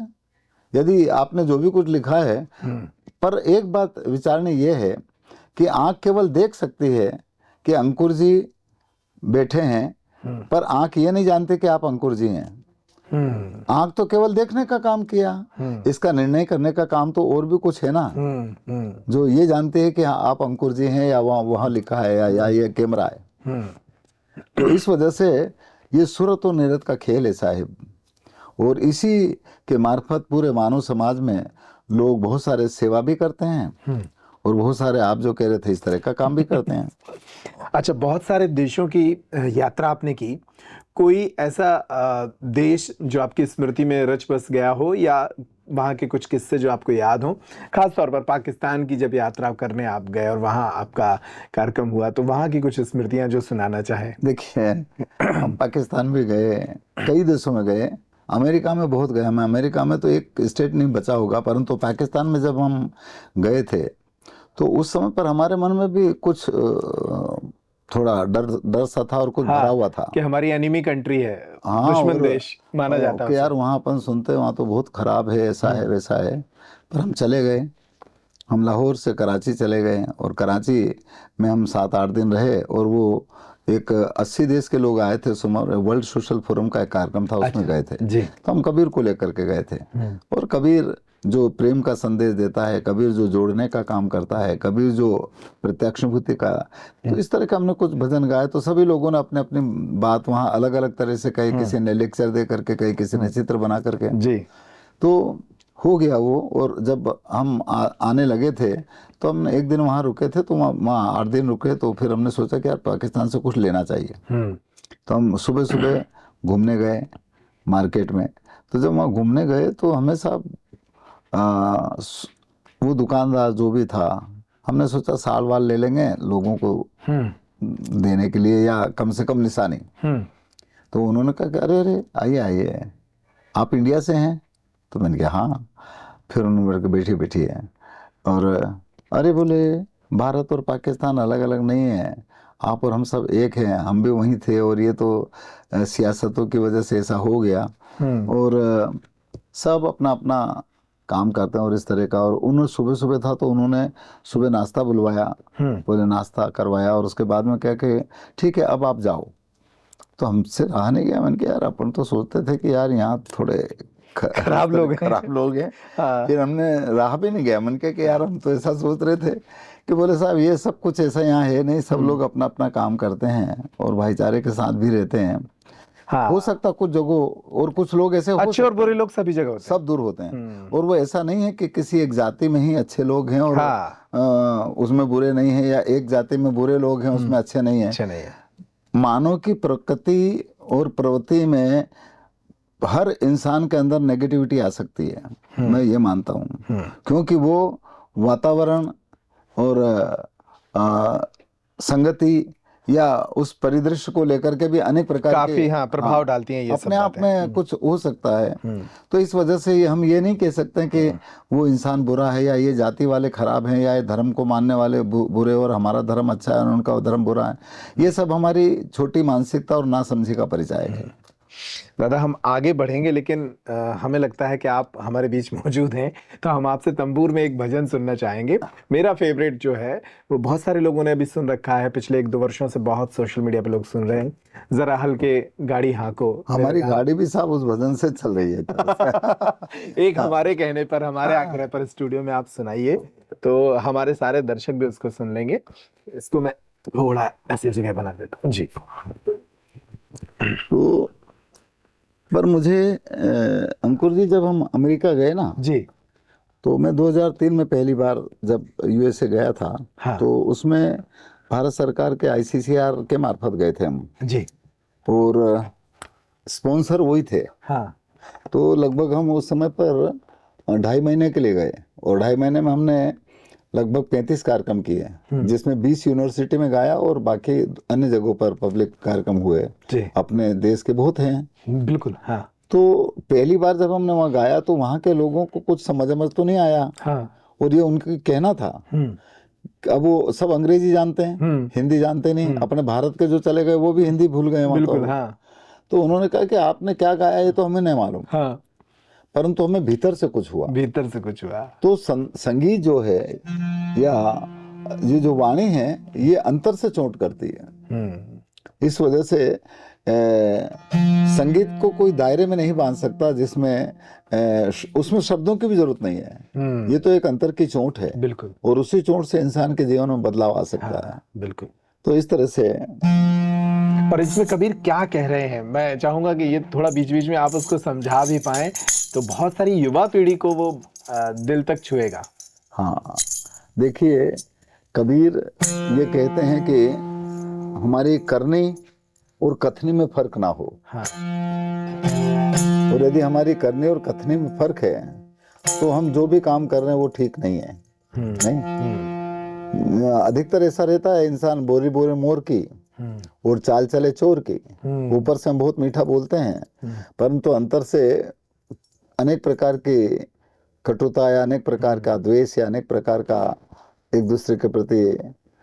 यदि आपने जो भी कुछ लिखा है। पर एक बात विचारने ये है कि आंख केवल देख सकती है कि अंकुर जी बैठे हैं, पर आंख ये नहीं जानते कि आप अंकुर जी हैं। आंख तो केवल देखने का काम किया, इसका निर्णय करने का काम तो और भी कुछ है ना, जो ये जानते हैं कि आप अंकुर जी हैं, या वहां लिखा है, या ये कैमरा है। तो इस वजह से ये सूरत और नीरत का खेल है साहिब, और इसी के मार्फत पूरे मानव समाज में लोग बहुत सारे सेवा भी करते हैं, और बहुत सारे आप जो कह रहे थे इस तरह का काम भी करते हैं। अच्छा, बहुत सारे देशों की यात्रा आपने की, कोई ऐसा देश जो आपकी स्मृति में रच बस गया हो, या वहाँ के कुछ किस्से जो आपको याद हो? खास तौर पर पाकिस्तान की जब यात्रा करने आप गए और वहाँ आपका कार्यक्रम हुआ, तो वहाँ की कुछ स्मृतियाँ जो सुनाना चाहे। देखिए, हम पाकिस्तान भी गए, कई देशों में गए, अमेरिका में बहुत गए। हमें अमेरिका में तो एक स्टेट नहीं बचा होगा, परंतु पाकिस्तान में जब हम गए थे तो उस समय पर हमारे मन में भी कुछ थोड़ा डर सा था, और कुछ भरा हुआ था कि हमारी एनिमी कंट्री है, दुश्मन देश माना जाता है कि यार वहाँ अपन सुनते हैं वहाँ तो बहुत खराब है, ऐसा है वैसा है। पर हम चले गए, हम लाहौर से कराची चले गए, और कराची में हम 7-8 दिन रहे, और वो एक 80 देश के लोग आए थे, वर्ल्ड सोशल फोरम का एक कार्यक्रम था, उसमें गए थे जी। तो हम कबीर को लेकर के गए थे। और कबीर जो प्रेम का संदेश देता है, कबीर जो जोड़ने का काम करता है, कबीर जो प्रत्यक्षानुभूति का, तो इस तरह के हमने कुछ भजन गाए। तो सभी लोगों ने अपने अपनी बात वहाँ अलग अलग तरह से कही, किसी ने लेक्चर दे करके कही, किसी ने चित्र बना करके जी। तो हो गया वो। और जब हम आने लगे थे तो हम एक दिन वहाँ रुके थे, तो वहाँ 8 दिन रुके, तो फिर हमने सोचा कि यार पाकिस्तान से कुछ लेना चाहिए। तो हम सुबह सुबह घूमने गए मार्केट में। तो जब वहाँ घूमने गए तो हमेशा वो दुकानदार जो भी था, हमने सोचा साल वाल ले लेंगे लोगों को देने के लिए, या कम से कम निशानी। तो उन्होंने कहा कि अरे अरे आइए आइए, आप इंडिया से हैं? तो मैंने कहा हाँ। फिर उन्होंने मेरे को बैठी है, और अरे बोले भारत और पाकिस्तान अलग अलग नहीं है, आप और हम सब एक हैं, हम भी वहीं थे, और ये तो सियासतों की वजह से ऐसा हो गया, और सब अपना अपना काम करते हैं और इस तरह का। और उन्होंने सुबह सुबह था तो उन्होंने सुबह नाश्ता बुलवाया, बोले नाश्ता करवाया, और उसके बाद में क्या कि ठीक है अब आप जाओ। तो हमसे रहा नहीं गया। मैंने कहा यार अपन तो सोचते थे कि यार यहाँ थोड़े खराब लोग हैं। फिर हमने रहा भी नहीं गया। मैंने कहा कि यार हम तो ऐसा सोच रहे थे कि बोले साहब ये सब कुछ ऐसा यहाँ है नहीं, सब लोग अपना अपना काम करते हैं और भाईचारे के साथ भी रहते हैं। हाँ। हो सकता कुछ जगहों, और कुछ लोग ऐसे हो अच्छे और बुरे लोग सभी जगह होते हैं। सब दूर होते हैं। और वो ऐसा नहीं है कि किसी एक जाति में ही अच्छे लोग हैं और हाँ। उसमें बुरे नहीं है, या एक जाति में बुरे लोग हैं उसमें अच्छे नहीं है। अच्छे नहीं है। मानव की प्रकृति और प्रवृत्ति में हर इंसान के अंदर नेगेटिविटी आ सकती है, मैं ये मानता हूँ, क्योंकि वो वातावरण और संगति या उस परिदृश्य को लेकर के भी अनेक प्रकार के काफी हाँ प्रभाव डालती हैं ये सब अपने आप बातें। में कुछ हो सकता है। तो इस वजह से हम ये नहीं कह सकते कि वो इंसान बुरा है, या ये जाति वाले खराब हैं, या ये धर्म को मानने वाले बुरे और हमारा धर्म अच्छा है और उनका धर्म बुरा है। ये सब हमारी छोटी मानसिकता और नासमझी का परिचायक है। दादा हम आगे बढ़ेंगे, लेकिन हमें लगता है कि आप हमारे बीच मौजूद हैं, तो हम आपसे तंबूर में एक भजन सुनना चाहेंगे। मेरा फेवरेट जो है वो बहुत सारे लोगों ने अभी सुन रखा है, पिछले 1-2 वर्षों से बहुत सोशल मीडिया पे लोग सुन रहे हैं। जरा हल्के गाड़ी हाँको। हमारी गाड़ी भी साहब उस भजन से चल रही है। एक हमारे कहने पर, हमारे आग्रह पर स्टूडियो में आप सुनाइए, तो हमारे सारे दर्शक भी उसको सुन लेंगे। इसको मैं थोड़ा ऐसी जगह बना देता हूँ जी। तो पर मुझे अंकुर जी, जब हम अमेरिका गए ना जी, तो मैं 2003 में पहली बार जब यूएसए गया था, हाँ। तो उसमें भारत सरकार के आईसीसीआर के मार्फत गए थे हम, जी, और स्पॉन्सर वही थे। हाँ। तो लगभग हम उस समय पर 2.5 महीने के लिए गए, और 2.5 महीने में हमने लगभग 35 कार्यक्रम किए, जिसमें 20 यूनिवर्सिटी में गाया और बाकी अन्य जगहों पर पब्लिक कार्यक्रम हुए। जी, अपने देश के बहुत हैं। बिल्कुल, हाँ। तो पहली बार जब हमने वहाँ गाया तो वहाँ के लोगों को कुछ समझ तो नहीं आया, हाँ। और ये उनका कहना था। अब वो सब अंग्रेजी जानते हैं, हिंदी जानते नहीं। अपने भारत के जो चले गए वो भी हिंदी भूल गए वहाँ। बिल्कुल, हाँ। तो उन्होंने कहा कि आपने क्या गाया ये तो हमें नहीं मालूम, हाँ, परंतु हमें भीतर से कुछ हुआ। भीतर से कुछ हुआ। तो संगीत जो है, या ये जो वाणी है, ये अंतर से चोट करती है। इस वजह से संगीत को कोई दायरे में नहीं बांध सकता जिसमें उसमें शब्दों की भी जरूरत नहीं है। ये तो एक अंतर की चोट है, बिल्कुल, और उसी चोट से इंसान के जीवन में बदलाव आ सकता है। बिल्कुल। तो इस तरह से पर इसमें कबीर क्या कह रहे हैं, मैं चाहूंगा कि ये थोड़ा बीच बीच में आप उसको समझा भी पाएं, तो बहुत सारी युवा पीढ़ी को वो दिल तक छुएगा। हाँ, देखिए, कबीर ये कहते हैं कि हमारी करनी और कथनी में फर्क ना हो। हाँ। और यदि हमारी करनी और कथनी में फर्क है तो हम जो भी काम कर रहे हैं वो ठीक नहीं है। नहीं, अधिकतर ऐसा रहता है, इंसान बोरी बोरी मोर की और चाल चले चोर की। ऊपर से हम बहुत मीठा बोलते हैं, परंतु अंतर से अनेक प्रकार की कटुता या अनेक प्रकार का द्वेष या अनेक प्रकार का एक दूसरे के प्रति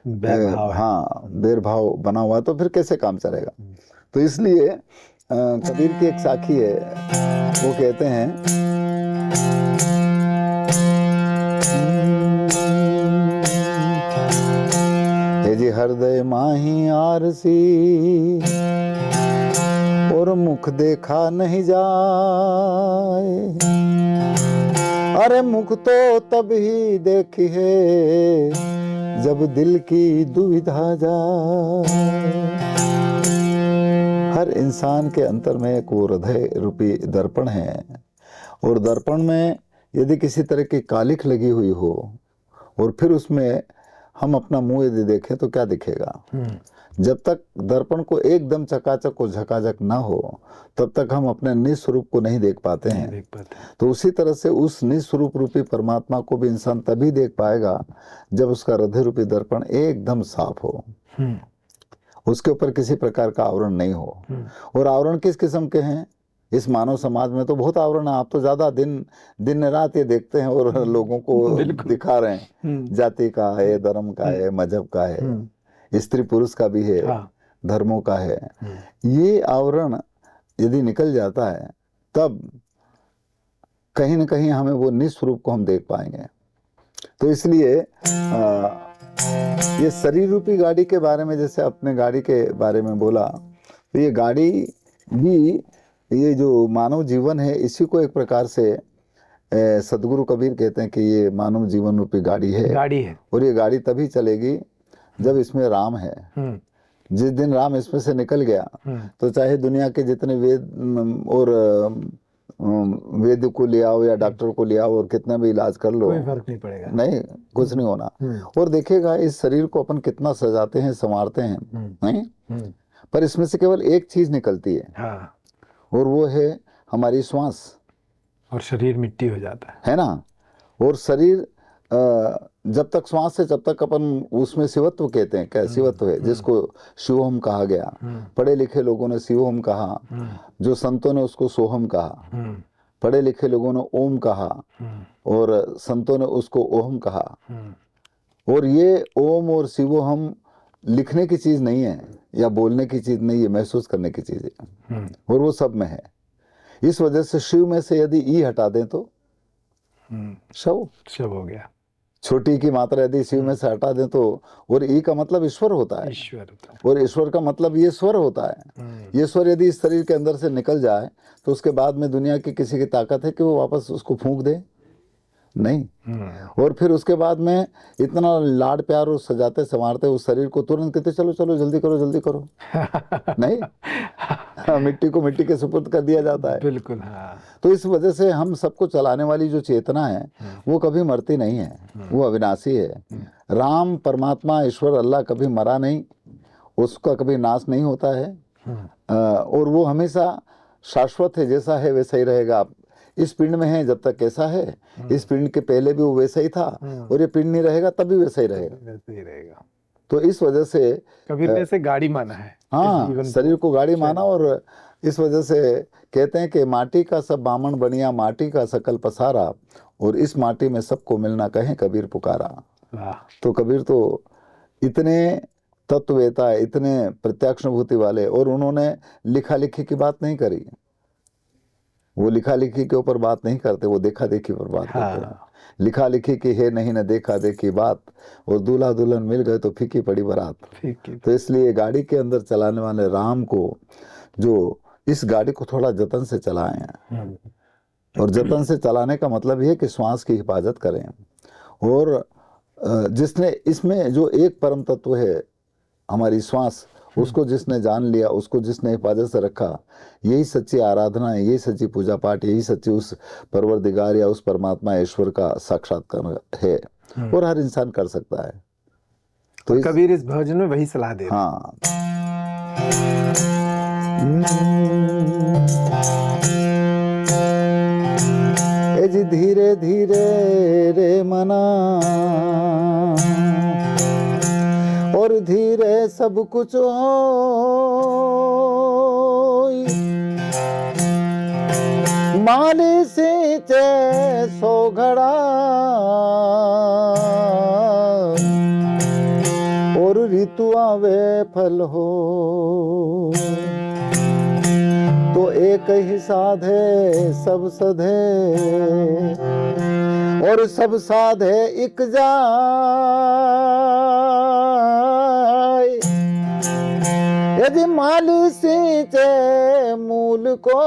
बैरभाव बना हुआ, तो फिर कैसे काम चलेगा। तो इसलिए कबीर की एक साखी है, वो कहते हैं, हे जी हृदय माही आरसी और मुख देखा नहीं जाए, अरे मुख तो तभी देखी है जब दिल की दुविधा जाए। हर इंसान के अंतर में एक वो हृदय रूपी दर्पण है, और दर्पण में यदि किसी तरह की कालिख लगी हुई हो और फिर उसमें हम अपना मुंह यदि देखें तो क्या दिखेगा। जब तक दर्पण को एकदम चकाचक और झकाझक ना हो तब तक हम अपने निस्वरूप को नहीं देख पाते हैं। तो उसी तरह से उस निस्वरूप रूपी परमात्मा को भी इंसान तभी देख पाएगा जब उसका हृदय रूपी दर्पण एकदम साफ हो, उसके ऊपर किसी प्रकार का आवरण नहीं हो। और आवरण किस किस्म के हैं, इस मानव समाज में तो बहुत आवरण है। आप तो ज्यादा दिन रात ये देखते हैं और लोगों को दिखा रहे हैं, जाति का है, धर्म का है, मजहब का है, स्त्री पुरुष का भी है, धर्मों का है। ये आवरण यदि निकल जाता है तब कहीं ना कहीं हमें वो निस्वरूप को हम देख पाएंगे। तो इसलिए ये शरीर रूपी गाड़ी के बारे में, जैसे अपने गाड़ी के बारे में बोला, तो ये गाड़ी भी, ये जो मानव जीवन है, इसी को एक प्रकार से सदगुरु कबीर कहते हैं कि ये मानव जीवन रूपी गाड़ी है। और ये गाड़ी तभी चलेगी जब इसमें राम है, जिस दिन राम इसमें से निकल गया तो चाहे दुनिया के जितने वेद और वेद को ले आओ या डॉक्टर को ले आओ और कितना भी इलाज कर लो, कोई फर्क नहीं पड़ेगा। नहीं, कुछ नहीं होना। और देखिएगा इस शरीर को अपन कितना सजाते हैं, संवारते हैं, नहीं, पर इसमें से केवल एक चीज निकलती है, हाँ, और वो है हमारी श्वास, और शरीर मिट्टी हो जाता है ना। और शरीर जब तक श्वास है, जब तक अपन उसमें शिवत्व कहते हैं, क्या शिवत्व है, जिसको शिवोहम कहा गया। पढ़े लिखे लोगों ने शिवोहम कहा, जो संतों ने उसको सोहम कहा। पढ़े लिखे लोगों ने ओम कहा और संतों ने उसको ओहम कहा। और ये ओम और शिवोहम लिखने की चीज नहीं है या बोलने की चीज नहीं है, महसूस करने की चीज है, और वो सब में है। इस वजह से शिव में से यदि ई हटा दें तो शव हो गया। छोटी की मात्रा यदि शिव में से हटा दें तो, और ई का मतलब ईश्वर होता है, ईश्वर होता है, और ईश्वर का मतलब ये स्वर होता है। ये स्वर यदि इस शरीर के अंदर से निकल जाए तो उसके बाद में दुनिया की किसी की ताकत है कि वो वापस उसको फूंक दे? नहीं। और फिर उसके बाद में इतना लाड प्यार और सजाते संवारते उस शरीर को, तुरंत कहते चलो चलो जल्दी करो जल्दी करो। नहीं, मिट्टी को मिट्टी के सुपुर्द कर दिया जाता है। बिल्कुल, हाँ। तो इस वजह से हम सबको चलाने वाली जो चेतना है वो कभी मरती नहीं है, वो अविनाशी है। राम परमात्मा ईश्वर अल्लाह कभी मरा नहीं, उसका कभी नाश नहीं होता है, और वो हमेशा शाश्वत है, जैसा है वैसा ही रहेगा। इस पिंड में है जब तक कैसा है, इस पिंड के पहले भी वो वैसा ही था, और ये पिंड नहीं रहेगा तब भी वैसा ही रहेगा। तो इस वजह से कबीर ने इसे गाड़ी माना है, हाँ, शरीर को गाड़ी माना। और इस वजह से कहते हैं कि माटी का सब बामण बनिया, माटी का सकल पसारा, और इस माटी में सबको मिलना कहें कबीर पुकारा। तो कबीर तो इतने तत्ववेता, इतने प्रत्यक्षानुभूति वाले, और उन्होंने लिखा लिखी की बात नहीं करी। वो लिखा लिखी के ऊपर बात नहीं करते, वो देखा देखी पर बात करते हैं। लिखा लिखी की है नहीं न देखा देखी बात, और दूल्हा दुल्हन मिल गए तो फीकी पड़ी बारात। तो इसलिए गाड़ी के अंदर चलाने वाले राम को, जो इस गाड़ी को थोड़ा जतन से चलाएं, और जतन से चलाने का मतलब ये है कि श्वास की हिफाजत करें। और जिसने इसमें जो एक परम तत्व है हमारी श्वास, उसको जिसने जान लिया, उसको जिसने हिफाजत से रखा, यही सच्ची आराधना है, यही सच्ची पूजा पाठ, यही सच्ची उस परवरदिगार या उस परमात्मा ईश्वर का साक्षात्कार है, और हर इंसान कर सकता है। तो कबीर इस भजन में वही सलाह दे। हाँ, जी धीरे धीरे रे मना, और धीरे सब कुछ हो, माली से सो घड़ा, और ऋतु आवे फल हो, तो एक ही साधे सब सधे, और सब साधे एक जाय। यदि माली सींचे मूल को,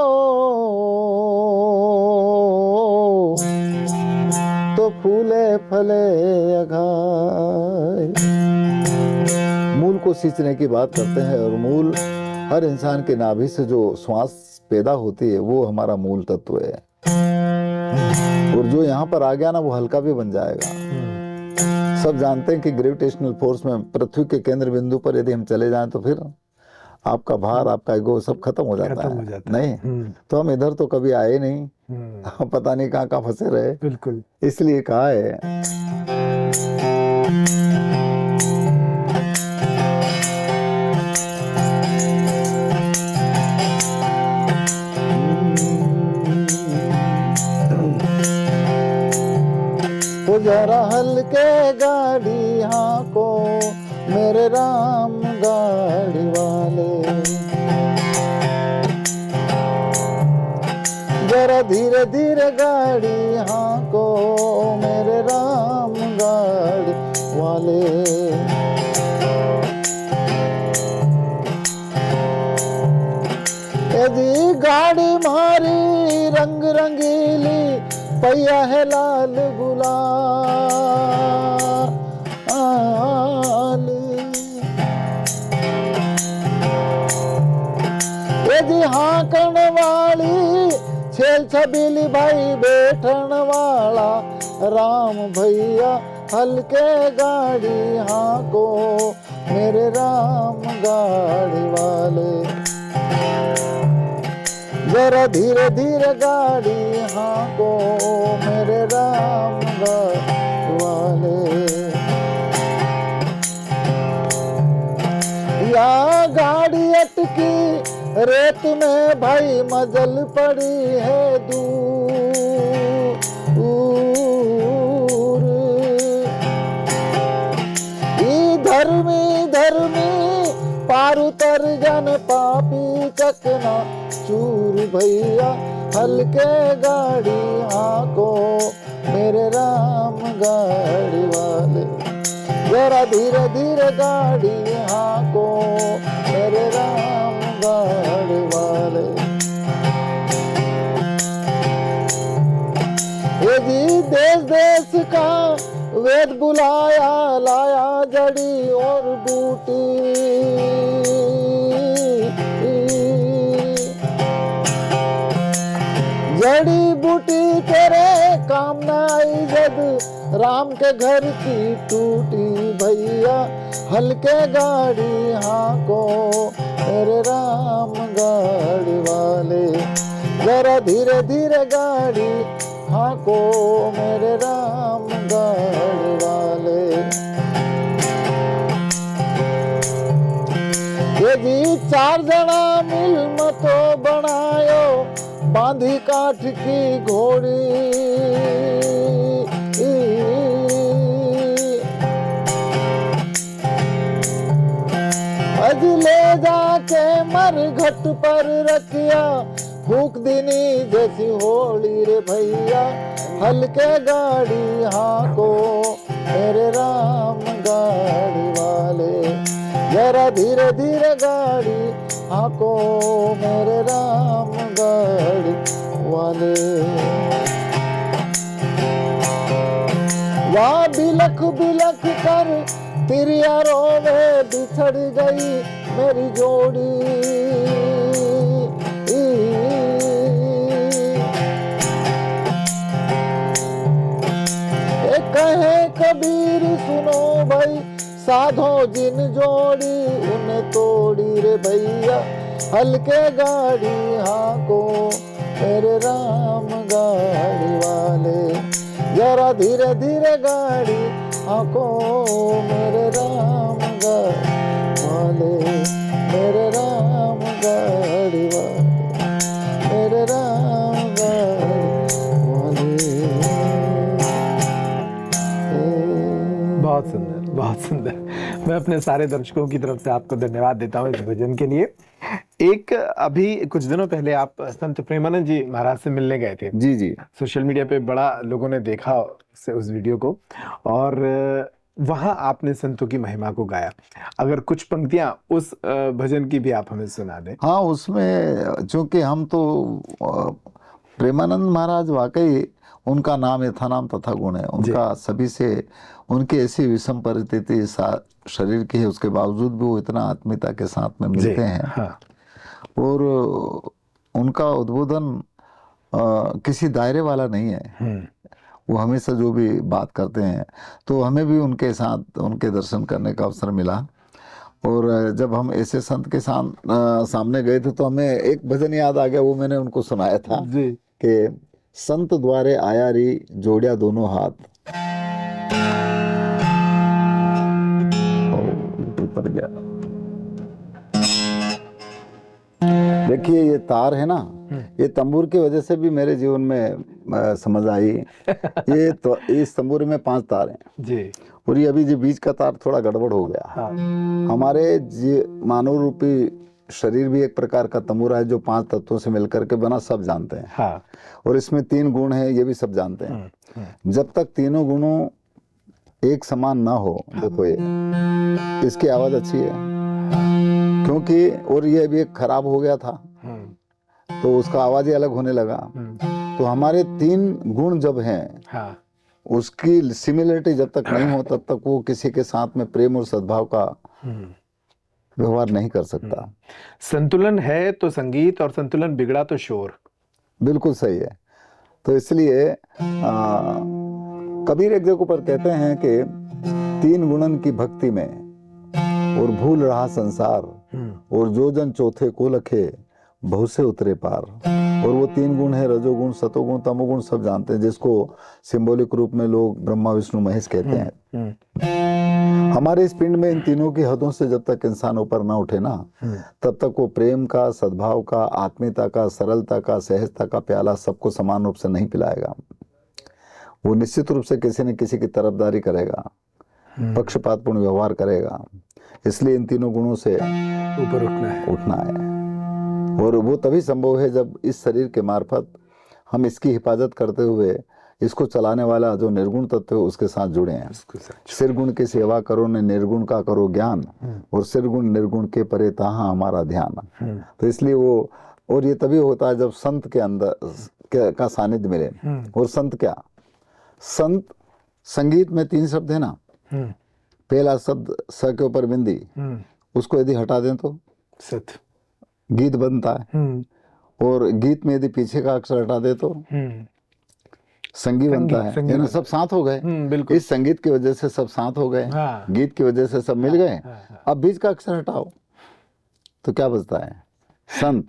तो फूले फले अघाय। मूल को सींचने की बात करते हैं, और मूल हर इंसान के नाभि से जो श्वास पैदा होती है वो हमारा मूल तत्व है, और जो यहाँ पर आ गया ना वो हल्का भी बन जाएगा। सब जानते हैं कि ग्रेविटेशनल फोर्स में पृथ्वी के केंद्र बिंदु पर यदि हम चले जाएं तो फिर आपका भार, आपका ईगो सब खत्म हो जाता है। नहीं, तो हम इधर तो कभी आए नहीं, पता नहीं कहाँ कहाँ फंसे रहे। बिल्कुल, इसलिए कहा है जरा हल्के गाड़ी हाँको मेरे राम गाड़ी वाले, जरा धीरे धीरे गाड़ी हाँको मेरे राम गाड़ी वाले। यदि गाड़ी मारी रंग रंगीली, पहिया है लाल गुलाल, ए जी हाकण वाली छेल छबीली भाई बैठन वाला राम भैया हल्के गाड़ी हाको मेरे राम गाड़ी वाले जरा धीरे धीरे गाड़ी हाको मेरे राम गाड़ी वाले या गाड़ी अटकी रेत में भाई मजल पड़ी है दूर धर्मी धर्मी पार उतर जन पापी चकना चूर भैया हल्के गाड़ी हाको मेरे राम गाड़ी वाले जरा धीरे धीरे गाड़ी हाको मेरे राम गाड़ी वाले ये जी देश देश का वेद बुलाया लाया जड़ी और बूटी जड़ी बूटी तेरे काम न आई जब राम के घर की टूटी भैया हल्के गाड़ी हाको मेरे राम गाड़ी वाले जरा धीरे धीरे गाड़ी हाको मेरे राम गाड़ी वाले ये जी चार जना मिल मतो बनायो बांधी काठ की घोड़ी अज ले जाके मर घट पर रखिया फूक दीनी जैसी होली रे भैया हल्के गाड़ी हाको मेरे राम गाड़ी वाले जरा धीरे धीरे गाड़ी हाको मेरे राम गाड़ी वाले वहाँ बिलख बिलख कर तिरिया रोवे बिछड़ गई मेरी जोड़ी कहे कबीर सुनो भाई साधो जिन जोड़ी उन्हें तोड़ी रे भैया हल्के गाड़ी हाको मेरे राम गाड़ी वाले जरा धीरे धीरे गाड़ी हाको मेरे राम गाड़ी वाले मेरे राम गाड़ी वाले मेरे राम गाड़ी वाले। बहुत सुंदर, बहुत सुंदर। मैं अपने सारे दर्शकों की तरफ से आपको धन्यवाद देता हूँ इस भजन के लिए। एक अभी कुछ दिनों पहले आप संत प्रेमानंद जी महाराज से मिलने गए थे। जी जी सोशल मीडिया पे बड़ा लोगों ने देखा उस वीडियो को और वहां आपने संतों की महिमा को गाया। अगर कुछ पंक्तियां उस भजन की भी आप हमें सुना दें। हाँ, उसमें चूंकि हम तो प्रेमानंद महाराज वाकई उनका नाम यथा नाम तथा गुण है उनका सभी से उनकी ऐसी विषम परिस्थिति शरीर की है उसके बावजूद भी वो इतना आत्मीयता के साथ में मिलते हैं। हाँ। और उनका उद्बोधन किसी दायरे वाला नहीं है। वो हमेशा जो भी बात करते हैं तो हमें भी उनके साथ उनके दर्शन करने का अवसर मिला। और जब हम ऐसे संत के सामने गए थे तो हमें एक भजन याद आ गया, वो मैंने उनको सुनाया था कि संत द्वारे आया री जोड़िया दोनों हाथ। ऊपर गया। देखिए ये तार है ना, ये तंबूर की वजह से भी मेरे जीवन में समझ आई। ये तो इस तंबूर में 5 तार हैं जी। और ये अभी जो बीच का तार थोड़ा गड़बड़ हो गया। हाँ। हमारे मानव रूपी शरीर भी एक प्रकार का तंबूरा है जो 5 तत्वों से मिलकर के बना, सब जानते हैं। हाँ। और इसमें 3 गुण हैं, ये भी सब जानते हैं। जब तक तीनों गुणों एक समान ना हो, देखो ये इसकी आवाज अच्छी है क्योंकि, और ये भी एक खराब हो गया था तो उसका आवाज ही अलग होने लगा। तो हमारे 3 गुण जब हैं, हाँ। उसकी सिमिलरिटी जब तक नहीं हो तब तक वो किसी के साथ में प्रेम और सद्भाव का व्यवहार नहीं कर सकता। संतुलन है तो संगीत, और संतुलन बिगड़ा तो शोर। बिल्कुल सही है। तो इसलिए कबीर एक जगह पर कहते हैं कि 3 गुणन की भक्ति में और भूल रहा संसार, और जो जन चौथे को लखे बहु से उतरे पार। और वो 3 गुण है, रजोगुण, सतोगुण, तमोगुण, सब जानते हैं, जिसको सिंबॉलिक रूप में लोग ब्रह्मा विष्णु महेश कहते हैं। हमारे इस पिंड में इन तीनों की हदों से जब तक इंसान ऊपर ना उठे ना, तब तक वो प्रेम का, सद्भाव का, आत्मीयता का, सरलता का, सहजता का प्याला सबको समान रूप से नहीं पिलाएगा। वो निश्चित रूप से किसी न किसी की तरफदारी करेगा, पक्षपातपूर्ण व्यवहार करेगा। इसलिए इन तीनों गुणों से ऊपर उठना है। और वो तभी संभव है जब इस शरीर के मार्फत हम इसकी हिफाजत करते हुए इसको चलाने वाला जो निर्गुण तत्व है उसके साथ जुड़े हैं। सिरगुण की सेवा करो ने निर्गुण का करो ज्ञान, और सिरगुण निर्गुण के परे तहाँ हमारा ध्यान। तो इसलिए वो, और ये तभी होता है जब संत के अंदर का सानिध्य मिले। और संत क्या? संत, संगीत में 3 शब्द है ना। पहला शब्द स के ऊपर बिंदी, उसको यदि हटा दें तो सत, गीत बनता है। और गीत में यदि पीछे का अक्षर हटा दे तो संगी बनता है। यानी सब साथ हो गए। बिल्कुल। इस संगीत की वजह से सब साथ हो गए। हाँ। गीत की वजह से सब मिल गए। अब बीच का अक्षर हटाओ तो क्या बचता है? संत।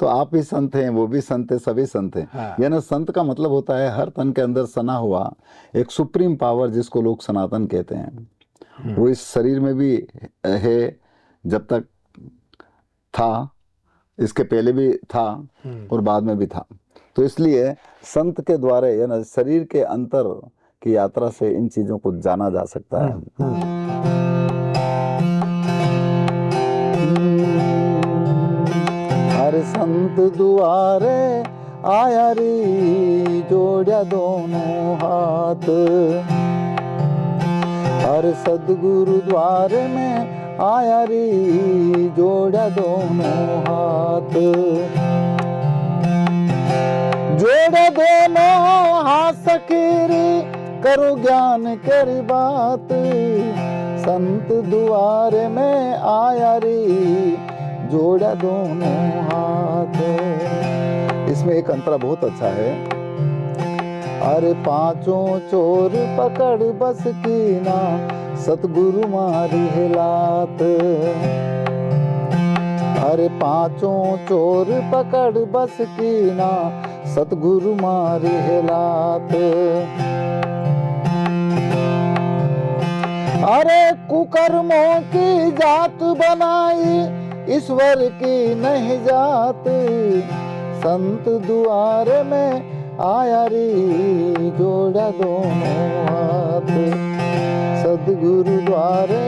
तो आप भी संत हैं, वो भी संत है, सभी संत हैं। यानी संत का मतलब होता है हर तन के अंदर सना हुआ एक सुप्रीम पावर, जिसको लोग सनातन कहते हैं। वो इस शरीर में भी है, जब तक था, इसके पहले भी था और बाद में भी था। तो इसलिए संत के द्वारा यानी शरीर के अंतर की यात्रा से इन चीजों को जाना जा सकता है। हर संत दुआरे आया रे, जोड़ा दोनों हाथ। हर सदगुरु द्वारे में आया रे, जोड़ा दोनों हाथ। जोड़ा दोनों हाथ सकेरे, करो ज्ञान करी बात। संत द्वारे में आया रे, जोड़ा दोनों हाथ। इसमें एक अंतरा बहुत अच्छा है। अरे 5 चोर पकड़ बस की ना, सतगुरु मारी है लात। अरे 5 चोर पकड़ बस की ना, सतगुरु मारी है लात। अरे कुकर्मों की जात बनाई, ईश्वर की नहीं जात। संत द्वारे में आया रे, जोड़ा दोनों हाथ। सदगुरु द्वारे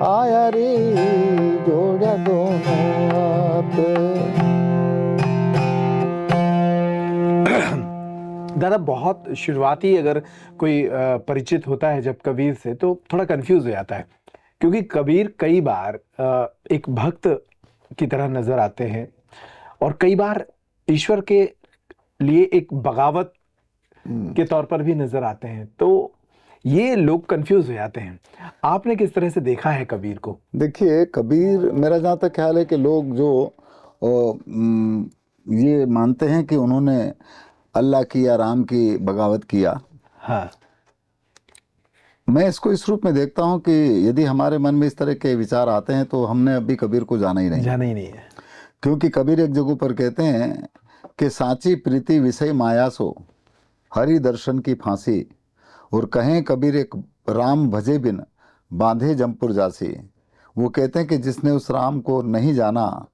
आया रे, जोड़ा दोनों हाथ। दादा, बहुत शुरुआती अगर कोई परिचित होता है जब कबीर से, तो थोड़ा कंफ्यूज हो जाता है, क्योंकि कबीर कई बार एक भक्त की तरह नजर आते हैं, और कई बार ईश्वर के लिए एक बगावत के तौर पर भी नजर आते हैं। तो ये लोग कंफ्यूज हो जाते हैं। आपने किस तरह से देखा है कबीर को? देखिए, कबीर, मेरा जहाँ तक ख्याल है कि लोग जो ये मानते हैं कि उन्होंने अल्लाह की या राम की बगावत किया। हाँ। मैं इसको इस रूप में देखता हूँ कि यदि हमारे मन में इस तरह के विचार आते हैं तो हमने अभी कबीर को जाना ही नहीं है। क्योंकि कबीर एक जगह पर कहते हैं कि साची प्रीति विषय माया सो, हरि दर्शन की फांसी। और कहें कबीर एक राम भजे बिन, बांधे जमपुर जासी। वो कहते हैं कि जिसने उस राम को नहीं जाना,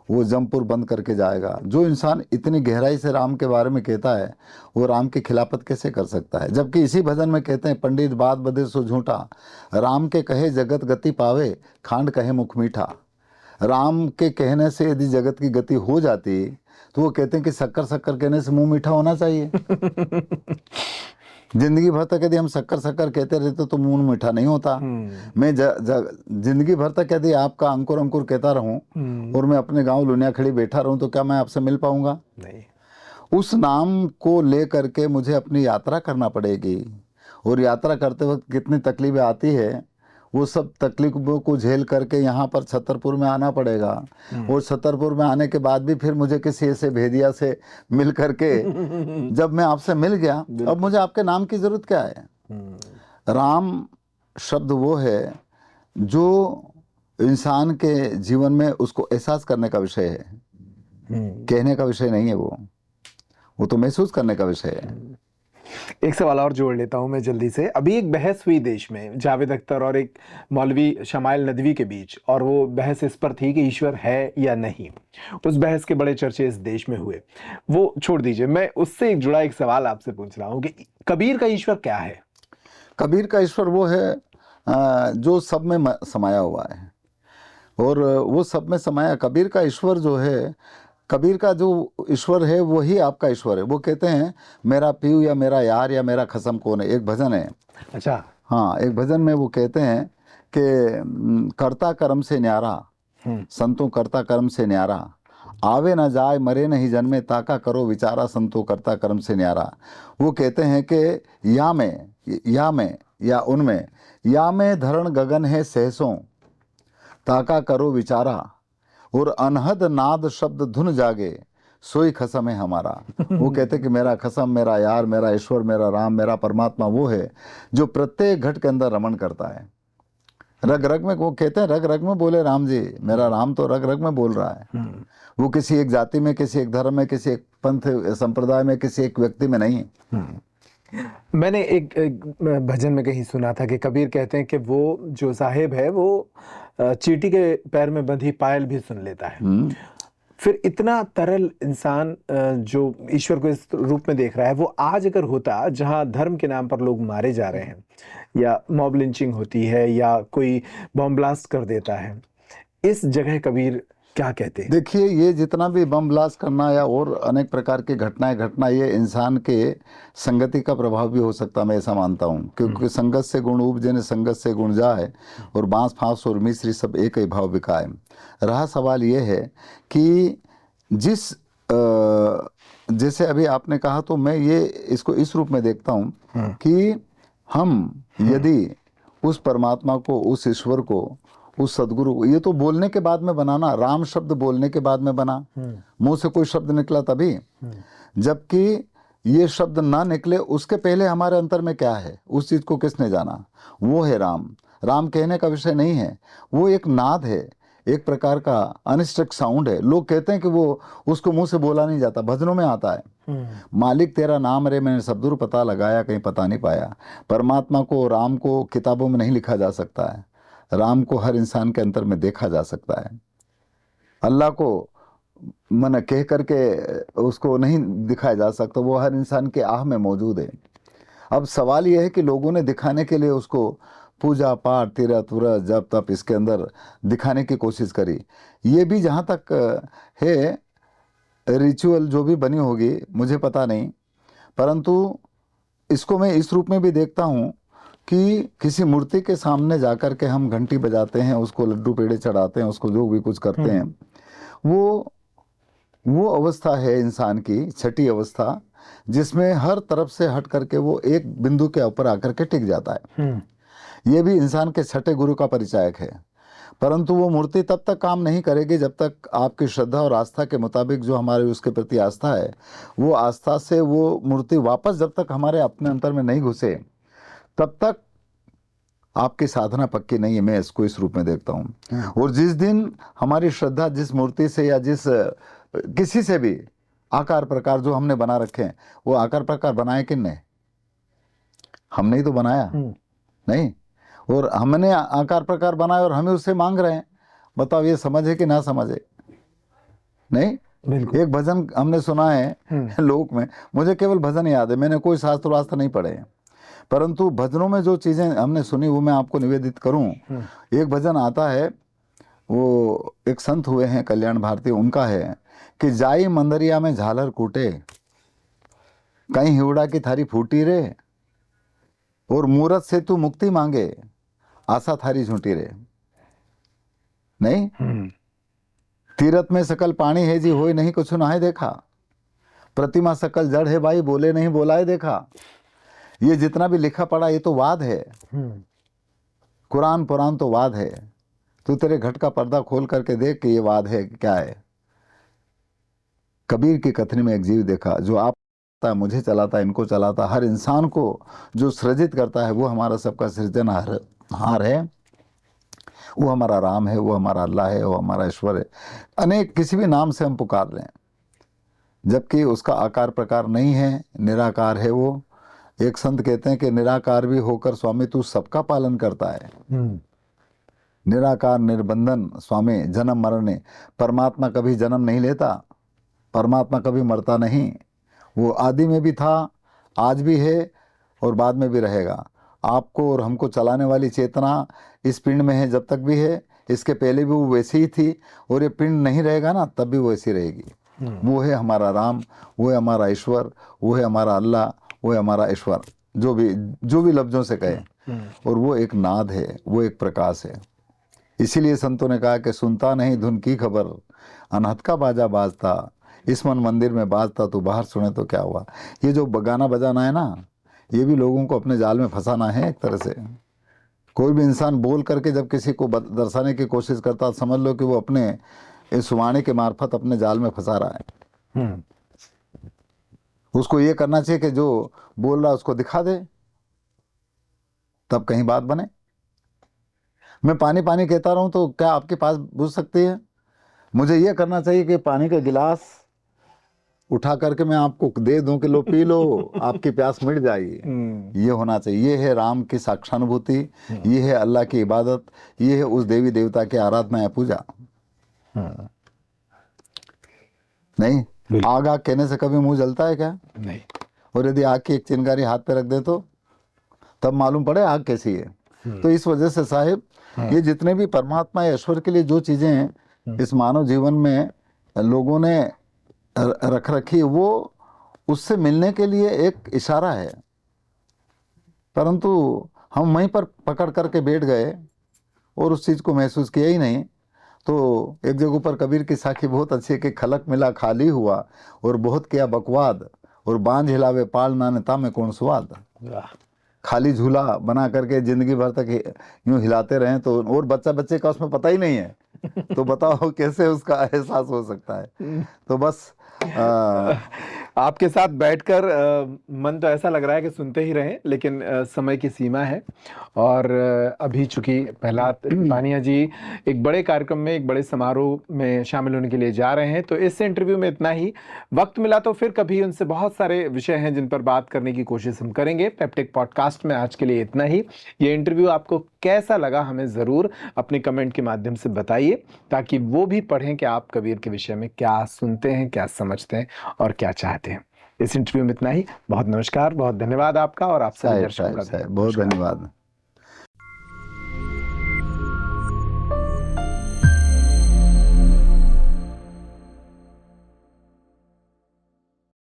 वो जमपुर बंद करके जाएगा। जो इंसान इतनी गहराई से राम के बारे में कहता है, वो राम की खिलाफत कैसे कर सकता है? जबकि इसी भजन में कहते हैं, पंडित बात बदे सो झूठा, राम के कहे जगत गति पावे, खांड कहे मुख मीठा। राम के कहने से यदि जगत की गति हो जाती तो वो कहते हैं कि शक्कर शक्कर कहने से मुंह मीठा होना चाहिए। जिंदगी भर तक यदि हम शक्कर शक्कर कहते रहते तो मुंह मीठा नहीं होता। मैं जिंदगी भर तक यदि आपका अंकुर अंकुर कहता रहूं और मैं अपने गांव लुनिया खड़ी बैठा रहूं तो क्या मैं आपसे मिल पाऊंगा? नहीं। उस नाम को लेकर के मुझे अपनी यात्रा करना पड़ेगी। और यात्रा करते वक्त कितनी तकलीफें आती है वो सब तकलीफों को झेल करके यहाँ पर छतरपुर में आना पड़ेगा। और छतरपुर में आने के बाद भी फिर मुझे किसी ऐसे भेदिया से मिल करके जब मैं आपसे मिल गया, अब मुझे आपके नाम की जरूरत क्या है। राम शब्द वो है जो इंसान के जीवन में उसको एहसास करने का विषय है, कहने का विषय नहीं है। वो तो महसूस करने का विषय है। एक सवाल और जोड़ लेता हूं मैं जल्दी से। अभी एक बहस हुई देश में जावेद अख्तर और एक मौलवी शमाइल नदवी के बीच, और वो बहस इस पर थी कि ईश्वर है या नहीं। उस बहस के बड़े चर्चे इस देश में हुए। वो छोड़ दीजिए, मैं उससे एक जुड़ा एक सवाल आपसे पूछ रहा हूं कि कबीर का ईश्वर क्या है। कबीर का ईश्वर वो है जो सब में समाया हुआ है, और वो सब में समाया। कबीर का ईश्वर जो है, कबीर का जो ईश्वर है वही आपका ईश्वर है। वो कहते हैं मेरा पीऊ या मेरा यार या मेरा खसम कौन है, एक भजन है। अच्छा। हाँ, एक भजन में वो कहते हैं कि कर्ता कर्म से न्यारा, संतों कर्ता कर्म से न्यारा, आवे न जाए मरे नहीं जन्मे, ताका करो विचारा, संतों कर्ता कर्म से न्यारा। वो कहते हैं कि या में या उनमें, या में धरण गगन है सहसों, ताका करो विचारा, और अनहद नाद शब्द धुन जागे, सोई खसम है हमारा। वो कहते कि मेरा खसम, मेरा यार, मेरा ईश्वर, मेरा राम, मेरा परमात्मा वो है जो प्रत्येक घट के अंदर रमण करता है। रग रग में, वो कहते हैं रग रग में बोले राम जी, मेरा राम तो रग रग में बोल रहा है। वो किसी एक जाति में, किसी एक धर्म में, किसी एक पंथ संप्रदाय में, किसी एक व्यक्ति में नहीं। मैंने एक भजन में कहीं सुना था कि कबीर कहते हैं कि वो जो साहिब है वो चींटी के पैर में बंधी पायल भी सुन लेता है। फिर इतना तरल इंसान जो ईश्वर को इस रूप में देख रहा है, वो आज अगर होता जहां धर्म के नाम पर लोग मारे जा रहे हैं, या मॉब लिंचिंग होती है, या कोई बम ब्लास्ट कर देता है, इस जगह कबीर क्या कहते हैं? देखिए, ये जितना भी बम ब्लास्ट करना या और अनेक प्रकार की घटनाएं घटना, ये इंसान के संगति का प्रभाव भी हो सकता, मैं ऐसा मानता हूँ। क्योंकि संगत से गुण उपजे ने संगत से गुण जाए, और बांस फांस और मिश्री सब एक ही भाव बिकाए। रहा सवाल ये है कि जिस जैसे अभी आपने कहा, तो मैं ये इसको इस रूप में देखता हूँ कि हम यदि उस परमात्मा को, उस ईश्वर को, उस सदगुरु को, ये तो बोलने के बाद में बनाना, राम शब्द बोलने के बाद में बना, मुंह से कोई शब्द निकला तभी। जबकि ये शब्द ना निकले उसके पहले हमारे अंतर में क्या है, उस चीज को किसने जाना, वो है राम। राम कहने का विषय नहीं है, वो एक नाद है, एक प्रकार का अनिष्टक साउंड है। लोग कहते हैं कि वो उसको मुंह से बोला नहीं जाता, भजनों में आता है। मालिक तेरा नाम रे मैंने सब दूर पता लगाया, कहीं पता नहीं पाया। परमात्मा को, राम को किताबों में नहीं लिखा जा सकता है, राम को हर इंसान के अंतर में देखा जा सकता है। अल्लाह को मन कह करके उसको नहीं दिखाया जा सकता, वो हर इंसान के आह में मौजूद है। अब सवाल यह है कि लोगों ने दिखाने के लिए उसको पूजा पाठ, तीरथ व्रत, जप तप इसके अंदर दिखाने की कोशिश करी। ये भी जहाँ तक है रिचुअल जो भी बनी होगी मुझे पता नहीं, परंतु इसको मैं इस रूप में भी देखता हूँ कि किसी मूर्ति के सामने जाकर के हम घंटी बजाते हैं, उसको लड्डू पेड़े चढ़ाते हैं, उसको जो भी कुछ करते हैं, वो अवस्था है इंसान की छठी अवस्था, जिसमें हर तरफ से हट करके वो एक बिंदु के ऊपर आकर के टिक जाता है। ये भी इंसान के छठे गुरु का परिचायक है। परंतु वो मूर्ति तब तक काम नहीं करेगी जब तक आपकी श्रद्धा और आस्था के मुताबिक जो हमारे उसके प्रति आस्था है, वो आस्था से वो मूर्ति वापस जब तक हमारे अपने अंतर में नहीं घुसे, तब तक आपकी साधना पक्की नहीं है। मैं इसको इस रूप में देखता हूँ। और जिस दिन हमारी श्रद्धा जिस मूर्ति से या जिस किसी से भी आकार प्रकार जो हमने बना रखे हैं, वो आकार प्रकार बनाए किसने? हमने ही तो बनाया नहीं, और हमने आकार प्रकार बनाए और हमें उससे मांग रहे हैं। बताओ ये समझ है कि ना समझ है? नहीं। एक भजन हमने सुना है लोक में, मुझे केवल भजन याद है, मैंने कोई शास्त्र वास्त्र नहीं पढ़े हैं, परंतु भजनों में जो चीजें हमने सुनी वो मैं आपको निवेदित करूं। एक भजन आता है, वो एक संत हुए हैं कल्याण भारती, उनका है कि जाई मंदरिया में झालर कूटे, कहीं हिवड़ा की थारी फूटी रे, और मूरत से तू मुक्ति मांगे, आशा थारी झूठी रे। नहीं, तीरथ में सकल पानी है जी, होए नहीं कुछ नहाए देखा, प्रतिमा सकल जड़ है भाई, बोले नहीं बोलाए देखा। ये जितना भी लिखा पड़ा ये तो वाद है, कुरान पुरान तो वाद है, तू तेरे घट का पर्दा खोल करके देख कि ये वाद है कि क्या है। कबीर की कथनी में एक जीव देखा जो आप मुझे चलाता, इनको चलाता, हर इंसान को जो सृजित करता है वो हमारा सबका सृजनहार है, वो हमारा राम है, वो हमारा अल्लाह है, वो हमारा ईश्वर है। अनेक किसी भी नाम से हम पुकार रहे हैं, जबकि उसका आकार प्रकार नहीं है, निराकार है वो। एक संत कहते हैं कि निराकार भी होकर स्वामी तू सबका पालन करता है। निराकार निर्बंधन स्वामी जन्म मरने, परमात्मा कभी जन्म नहीं लेता, परमात्मा कभी मरता नहीं। वो आदि में भी था, आज भी है और बाद में भी रहेगा। आपको और हमको चलाने वाली चेतना इस पिंड में है जब तक भी है, इसके पहले भी वो वैसी ही थी, और ये पिंड नहीं रहेगा ना तब भी वैसी रहेगी। वो है हमारा राम, वो है हमारा ईश्वर, वो है हमारा अल्लाह, वो है हमारा ईश्वर, जो भी लफ्जों से कहे। और वो एक नाद है, वो एक प्रकाश है। इसीलिए संतों ने कहा कि सुनता नहीं धुन की खबर, अनहद का बाजा बाजता, इस मन मंदिर में बाजता, तो बाहर सुने तो क्या हुआ। ये जो गाना बजाना है ना, ये भी लोगों को अपने जाल में फंसाना है एक तरह से। कोई भी इंसान बोल करके जब किसी को दर्शाने की कोशिश करता, समझ लो कि वो अपने इस वाणी के मार्फत अपने जाल में फंसा रहा है। उसको ये करना चाहिए कि जो बोल रहा है उसको दिखा दे, तब कहीं बात बने। मैं पानी पानी कहता रहूं तो क्या आपके पास बुझ सकती है? मुझे ये करना चाहिए कि पानी का गिलास उठा करके मैं आपको दे दूं कि लो पी लो, आपकी प्यास मिट जाएगी। ये होना चाहिए। ये है राम की साक्षानुभूति, ये है अल्लाह की इबादत, ये है उस देवी देवता की आराधना या पूजा। नहीं, आग आग कहने से कभी मुंह जलता है क्या? नहीं। और यदि आग की एक चिंगारी हाथ पे रख दे तो तब मालूम पड़े आग कैसी है। तो इस वजह से साहिब, ये जितने भी परमात्मा या ईश्वर के लिए जो चीजें हैं इस मानव जीवन में लोगों ने रख रखी, वो उससे मिलने के लिए एक इशारा है। परंतु हम वहीं पर पकड़ करके बैठ गए और उस चीज को महसूस किया ही नहीं। तो एक जगह पर कबीर की साखी बहुत अच्छी है कि खलक मिला खाली हुआ और बहुत किया बकवाद, और बांझ हिलावे पाल नानता में कौन स्वाद। खाली झूला बना करके जिंदगी भर तक यूं हिलाते रहें तो, और बच्चे का उसमें पता ही नहीं है, तो बताओ कैसे उसका एहसास हो सकता है। तो बस आपके साथ बैठकर मन तो ऐसा लग रहा है कि सुनते ही रहें, लेकिन समय की सीमा है। और अभी चूंकि प्रहलाद पानिया जी एक बड़े कार्यक्रम में, एक बड़े समारोह में शामिल होने के लिए जा रहे हैं, तो इस इंटरव्यू में इतना ही। वक्त मिला तो फिर कभी उनसे बहुत सारे विषय हैं जिन पर बात करने की कोशिश हम करेंगे। पेप्टिक पॉडकास्ट में आज के लिए इतना ही। ये इंटरव्यू आपको कैसा लगा हमें ज़रूर अपने कमेंट के माध्यम से बताइए, ताकि वो भी पढ़ें कि आप कबीर के विषय में क्या सुनते हैं, क्या समझते हैं और क्या चाहते हैं। इस इंटरव्यू में इतना ही। बहुत नमस्कार, बहुत धन्यवाद आपका और आप सभी दर्शकों का बहुत धन्यवाद।